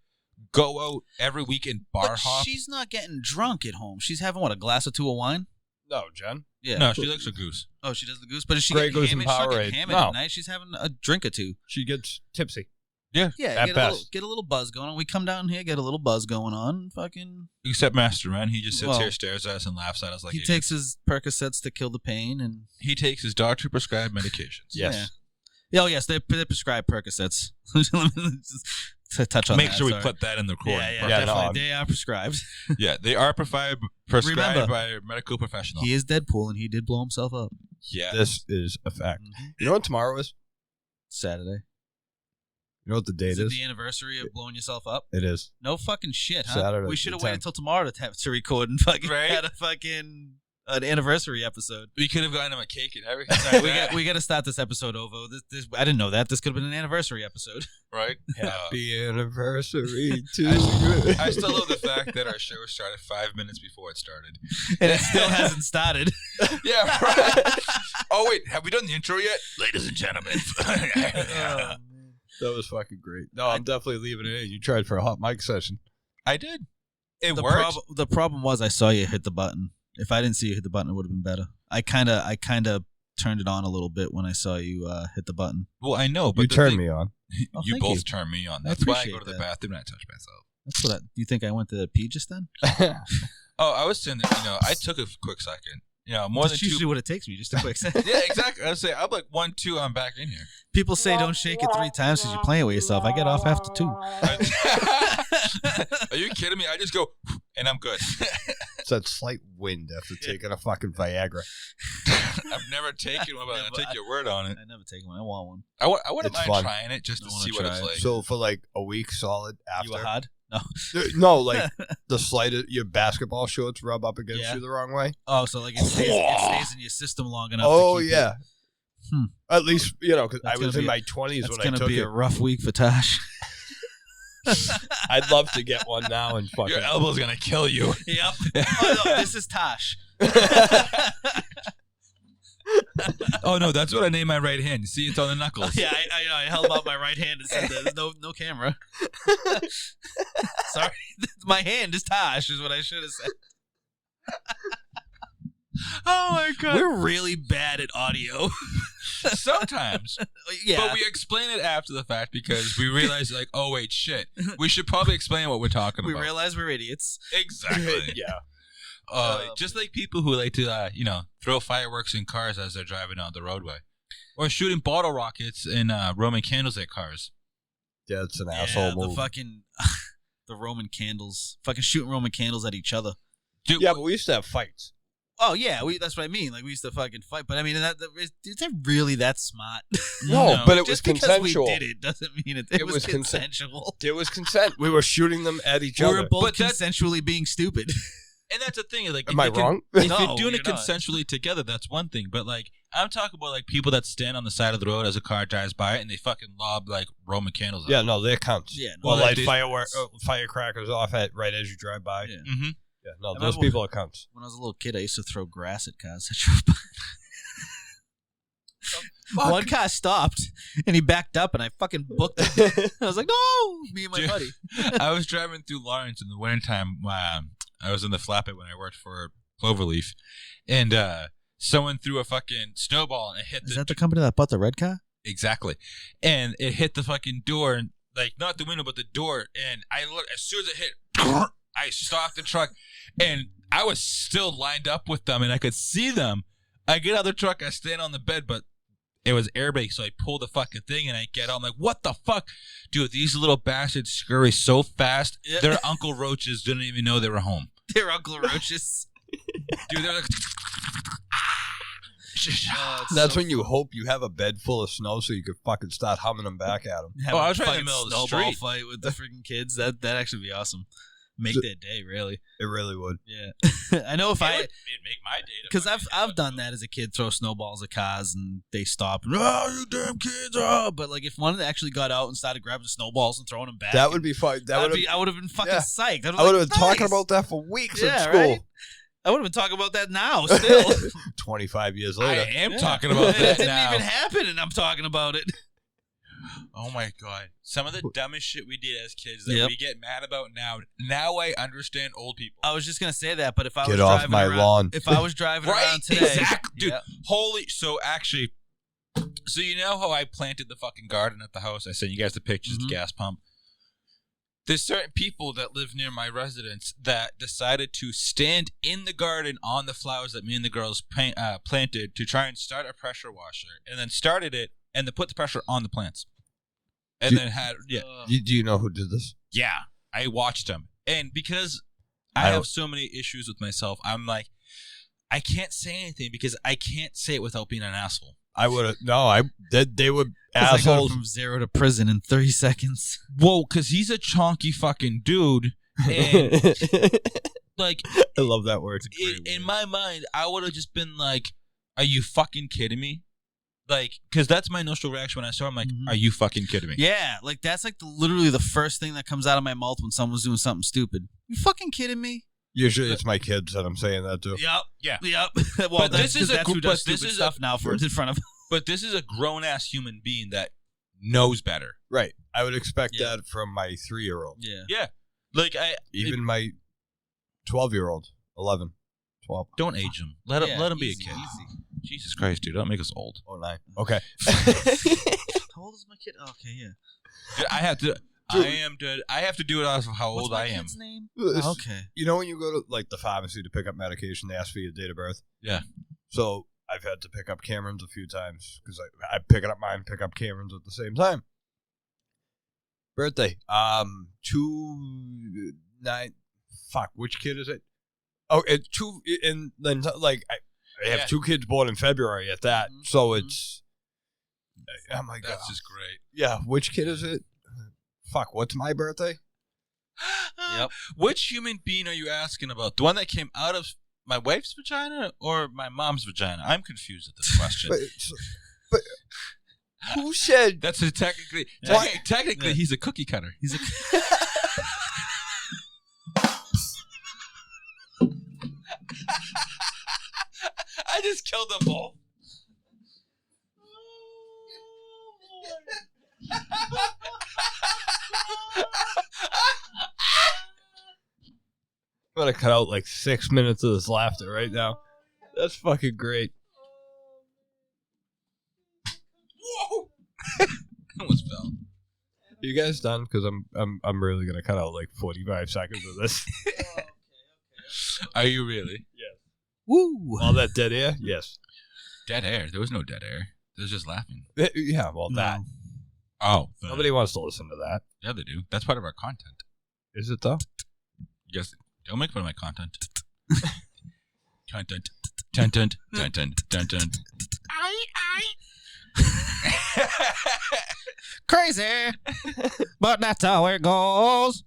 go out every week and bar hop. She's not getting drunk at home. She's having, a glass or two of wine? No, Jen. Yeah. No, she likes her goose. Oh, she does the goose, but is she Grey getting Goose and hammered? She's not getting Powerade. hammered No. at night. She's having a drink or two. She gets tipsy. Yeah, At get best. get a little buzz going on. We come down here, get a little buzz going on. Fucking. Except Master Man, he just sits Well, here, stares at us, and laughs at us like he takes his Percocets to kill the pain, and he takes his doctor prescribed medications. Yes. yeah. Oh yes, they prescribe Percocets. Just to touch on Make that, sure we sorry. put that in the recording. Yeah, Yeah, definitely. no, They are prescribed. Yeah, they are prescribed Remember, by a medical professional. He is Deadpool, and he did blow himself up. Yeah. This is a fact. Mhm. You know what tomorrow is? Saturday. You know what the date Is it is? the anniversary of blowing yourself up? It is. No fucking shit, huh? Saturday, We should the have waited 10th. till tomorrow to record and fucking Right? had a fucking an anniversary episode. We could have gotten him a cake and everything. we got to start this episode over. This I didn't know that. This could have been an anniversary episode. right? Happy anniversary to you. I still love the fact that our show started 5 minutes before it started. And it still hasn't started. Yeah, right. Oh, wait. Have we done the intro yet? Ladies and gentlemen. That was fucking great. No, I'm definitely leaving it in. You tried for a hot mic session. I did. It the worked. the problem was I saw you hit the button. If I didn't see you hit the button, it would have been better. I kind of turned it on a little bit when I saw you hit the button. Well, I know, but You turned me on. Oh, you thank both you. turned me on. I That's why I appreciate go to the that. bathroom and I touch myself. That's what. You think I went to pee just then? Oh, I was saying that, I took a quick second. More That's than usually two. what it takes me. Just a quick second. Yeah, exactly. I was saying, I'm like 1, 2, I'm back in here. People say don't shake it 3 times because you're playing with yourself. I get off after 2. Are you kidding me? I just go, and I'm good. It's that slight wind after taking a fucking Viagra. I've never taken one, but Yeah, I'll but take your word on it. I never take one. I want one. I wouldn't It's mind fun. trying it just I to wanna see what it's try it. like. So for like a week solid You after. a hard? No. No, like the slightest, your basketball shorts rub up against Yeah. you the wrong way. Oh, so like it stays in your system long enough. Oh, to keep yeah. Hmm. At least, because I That's was gonna in be- my 20s That's when I gonna took be it. a rough week for Tosh. I'd love to get one now and fucking. Your elbow's going to kill you. Yep. Oh, no, this is Tosh. Oh, no, that's what I named my right hand. You see, it's on the knuckles. Yeah, I held out my right hand and said that. There's no camera. Sorry, my hand is Tosh, is what I should have said. Oh, my God. We're really bad at audio. Sometimes. Yeah. But we explain it after the fact because we realize, like, oh, wait, shit. We should probably explain what we're talking We about. realize we're idiots. Exactly. Yeah. Just like people who like to, throw fireworks in cars as they're driving down the roadway. Or shooting bottle rockets and Roman candles at cars. Yeah, it's an Yeah, asshole the move. fucking the Roman candles, fucking shooting Roman candles at each other. Dude, Yeah, but we used to have fights. Oh yeah, that's what I mean. Like we used to fucking fight, but I mean, is that really that smart? No, but it was Just because consensual. we did it doesn't mean it It was was consensual. There was consent. We were shooting them at each We other. were both But that's- consensually being stupid. and that's the thing. Like, Am if I you can- wrong? If No, you're doing it you're not. consensually together, that's one thing. But, like, I'm talking about, like, people that stand on the side of the road as a car drives by and they fucking lob, like, Roman candles Yeah, out. no, that counts. Yeah, Well, no, like they- firecrackers off at right as you drive by. Yeah. Mm-hmm. Yeah, no, I those remember- people it counts. When I was a little kid, I used to throw grass at cars that drove by. One car stopped and he backed up and I fucking booked him. I was like, no, me and my Dude. buddy. I was driving through Lawrence in the wintertime. I was in the flatbed when I worked for Cloverleaf. And someone threw a fucking snowball and it hit Is the... that the company that bought the red car? Exactly. And it hit the fucking door, and like not the window, but the door. And I looked, as soon as it hit, I stopped the truck, and I was still lined up with them, and I could see them. I get out of the truck, I stand on the bed, but it was airbag, so I pull the fucking thing, and I get out. I'm like, what the fuck? Dude, these little bastards scurry so fast, Yeah. their Uncle Roaches didn't even know they were home. They're Uncle Roaches. Dude, they're like... That's when you hope you have a bed full of snow so you could fucking start humming them back at them. Have Oh, I a was right in the fucking middle of the snowball street. fight with the freaking kids. That'd actually be awesome. Make So- their day, really. It really would. Yeah. I know if It'd I, make my day. to because fucking- I've done that as a kid, throw snowballs at cars and they stop. And, oh, you damn kids! Oh, but like if one actually got out and started grabbing snowballs and throwing them back, That would be fun. I I would have been fucking yeah. psyched. would have been talking about that for weeks Yeah, at school. right? I would have been talking about that now. Still, 25 years I later. am Yeah. talking about it that didn't now. even happen, and I'm talking about it. Oh my god. Some of the dumbest shit we did as kids that Yep. we get mad about now. Now I understand old people. I was just gonna say that, but if I Get was off driving my around, lawn. if I was driving Right? around today, Exactly. Dude, Yep. holy. So actually, so you know how I planted the fucking garden at the house? I sent you guys the pictures of the gas pump. There's certain people that live near my residence that decided to stand in the garden on the flowers that me and the girls planted to try and start a pressure washer, and then started it and then put the pressure on the plants. And then had, Do you know who did this? yeah, I watched them. And because I have so many issues with myself, I'm like, I can't say anything because I can't say it without being an asshole. I would have. No, they were I go assholes. from 0 to prison in 30 seconds. Whoa, because he's a chonky fucking dude. And like, I love that word. in my mind, I would have just been like, are you fucking kidding me? Like, because that's my initial reaction when I saw him. Like, are you fucking kidding me? Yeah, like that's like literally the first thing that comes out of my mouth when someone's doing something stupid. You fucking kidding me? Usually it's my kids that I'm saying that to. Yep. Yeah. Yep. Well, But this is that's a who but does this stupid is stuff now for in front of. But this is a grown-ass human being that knows better. Right. I would expect Yeah. that from my 3-year-old. Yeah. Yeah. Like, Even my 12-year-old. 11. 12. don't age him. Let him be a easy, kid. Easy. Jesus Christ, dude. Don't make us old. Oh, 9. Okay. How old is my kid? Okay, yeah. Dude, I have to... I have to do it off of how old What's my I am. kid's name? This- Okay. You know when you go to like the pharmacy to pick up medication, they ask for your date of birth? Yeah. So I've had to pick up Cameron's a few times because I pick up mine, pick up Cameron's at the same time. Birthday. 2-9. Fuck, which kid is it? Oh, it's 2, and then like I have Yeah. 2 kids born in February at that, so it's. Oh my god. That's just great. Yeah, which kid is it? Fuck, what's my birthday? Yep. Which human being are you asking about? The one that came out of my wife's vagina or my mom's vagina? I'm confused at this question. But who said That's a technically. Yeah. Technically, Yeah. he's a cookie cutter. He's a. I just killed them both. I'm gonna cut out like 6 minutes of this laughter right now. That's fucking great. Whoa! Almost fell. You guys done? Because I'm really gonna cut out like 45 seconds of this. Are you really? Woo. All that dead air? Yes. Dead air. There was no dead air. There was just laughing. Yeah, well, that. No. Oh, Nobody wants to listen to that. yeah, they do. That's part of our content. Is it though? Yes. Don't make fun of my content. Content. Content. Content. Content. Crazy, but that's how it goes.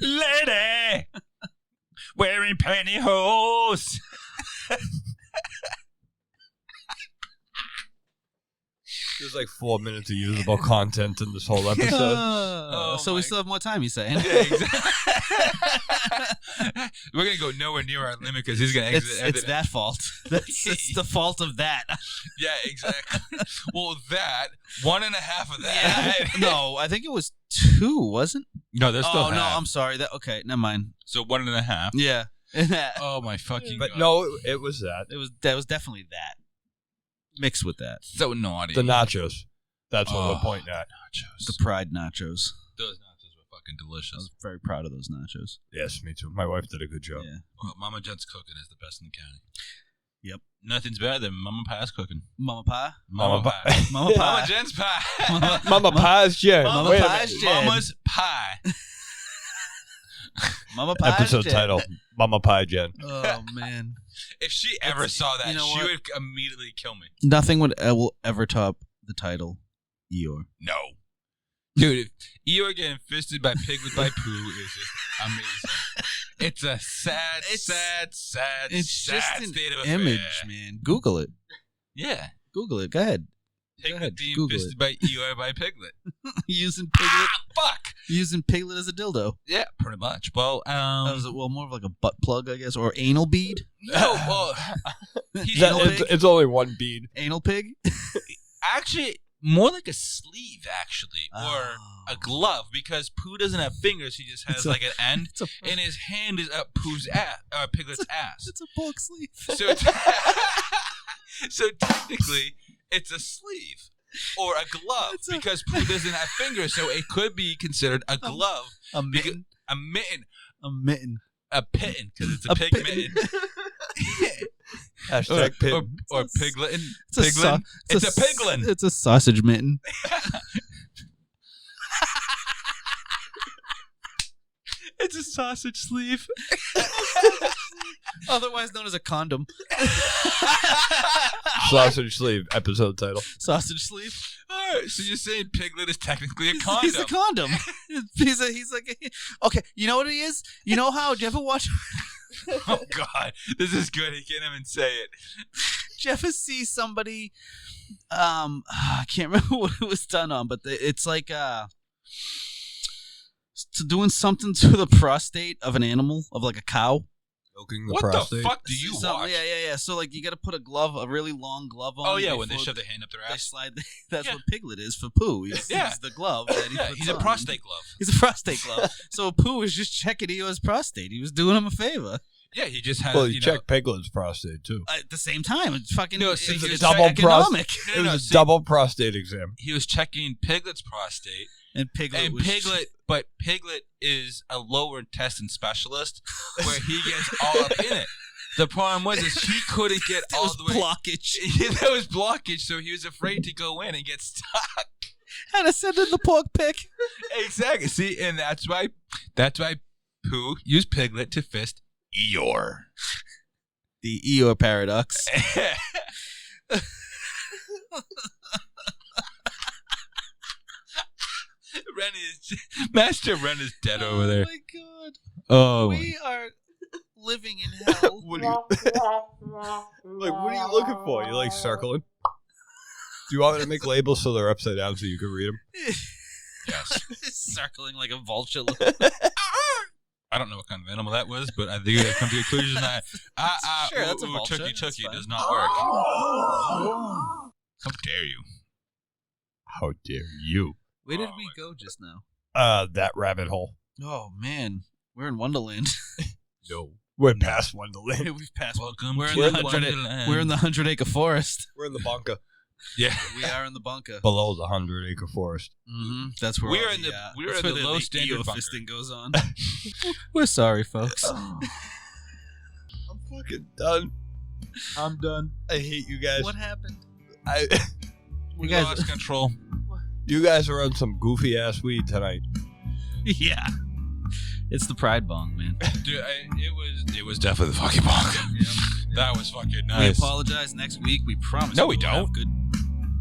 Lady wearing pantyhose. There's like 4 minutes of usable content in this whole episode. So my- we still have more time, you saying? Yeah, exactly. We're gonna go nowhere near our limit because he's gonna exit. It's that fault. It's the fault of that. Yeah, exactly. Well, that 1.5 of that. No, I think it was 2, wasn't? No, there's still Oh no, half. I'm sorry. That okay, never mind. So 1.5. Yeah, Oh my fucking But god! no, it was that. that was definitely that mixed with that. So naughty. The nachos. That's what Oh, we're pointing at. nachos. The Pride nachos. Those nachos were fucking I delicious. was very proud of those nachos. Yes, me too. My wife did a good job. Yeah. Well, Mama Jen's cooking is the best in the county. Yep. Nothing's better than Mama Pa's cooking. Mama Pie. Mama Pie. Mama Mama Pie. Jen's pie. Mama Pies Jen. Mama Wait a Pies minute. Jen. Mama's pie. Mama Pie. Episode title: Mama Pie Jen. Oh man. If she ever saw that, you know she what? would immediately kill me. Nothing will ever top the title Eeyore. No. Dude, if Eeyore getting fisted by Piglet by Pooh is just amazing. It's a sad, It's sad just an state of image, affair. man. Google it. Yeah. Google it. Go ahead. Piglet being Google fisted by Eeyore by Piglet. Using Piglet. Fuck! Using Piglet as a dildo. Yeah, pretty much. Well, That was more of like a butt plug, I guess, or anal bead. no, well, he's Anal pig. It's only one bead. Anal pig. actually, more like a sleeve, actually, or a glove, because Pooh doesn't have fingers. He just has like an end, and his hand is up Pooh's ass, Piglet's ass. It's a pork sleeve. So technically, it's a sleeve or a glove because Pooh doesn't have fingers, so it could be considered a glove. A mitten. A mitten. A mitten. A pitten, because it's a pig mitten. Hashtag pitten. Or piglet. It's a piglin. It's a sausage mitten. It's a sausage sleeve. Otherwise known as a condom. Sausage sleeve episode title. Sausage sleeve. All right, so you're saying Piglet is technically a condom. He's a condom. He's like, okay, you know what he is? You know how, do you ever watch? Oh, God. This is good. He can't even say it. Did you ever see somebody, I can't remember what it was done on, but it's like, doing something to the prostate of an animal, of like a cow. Milking the What prostate. the fuck do you watch? Yeah. So like you got to put a really long glove on. Oh yeah, when they shove their hand up their they ass. slide. That's what Piglet is for Pooh. He's the glove. That he puts he's a on. prostate glove. He's a prostate glove. So Pooh was just checking Eeyore's prostate. He was doing him a favor. Yeah, he just had. Well, you checked Piglet's prostate too. At the same time, it's fucking. No, see, it's double economic. It was a double prostate exam. He was checking Piglet's prostate. And Piglet But Piglet is a lower intestine specialist where he gets all up in it. The problem was is he couldn't get all the way. Blockage. There was blockage, so he was afraid to go in and get stuck. Had to send in the pork pick. Exactly. See, and that's why Pooh used Piglet to fist Eeyore. The Eeyore paradox. Master Ren is dead over there. Oh my god. Oh, We are living in hell. What are you looking for? You like circling? Do you want me to make labels so they're upside down so you can read them? yes. Circling like a vulture. I don't know what kind of animal that was, but I think I come to the conclusion that Sure, that's a vulture. Chucky That's fine. does not work. How dare you? How dare you? Where did we go just now? That rabbit hole. Oh man, we're in Wonderland. No. We're past Wonderland. We've passed. Welcome We're to in the Wonderland. We're in the 100-acre forest. We're in the bunker. Yeah. We are in the bunker. Below the 100-acre forest. Mm-hmm. That's where We're all in the that's where low standard Eeyore bunker. fisting goes on. We're sorry, folks. I'm fucking done. I'm done. I hate you guys. What happened? We guys- lost control. You guys are on some goofy ass weed tonight. Yeah. It's the pride bong, man. Dude, it was definitely the fucking bong. That was fucking nice. We apologize next week. We promise. No, we will have don't. Good.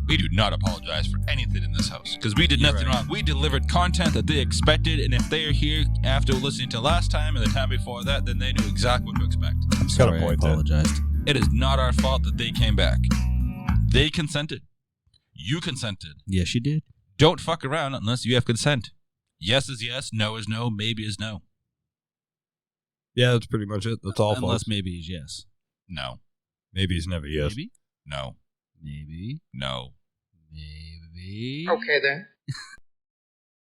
We do not apologize for anything in this house because we did You're nothing right. wrong. We delivered content that they expected, and if they are here after listening to last time and the time before that, then they knew exactly what to expect. I'm sorry, sorry. I apologized. It is not our fault that they came back. They consented. You consented. Yes, you did. Don't fuck around unless you have consent. Yes is yes, no is no, maybe is no. Yeah, that's pretty much it. That's all. Unless folks. maybe he's yes. No. Maybe he's never yes. Maybe. No. Maybe. No. Maybe. Okay then.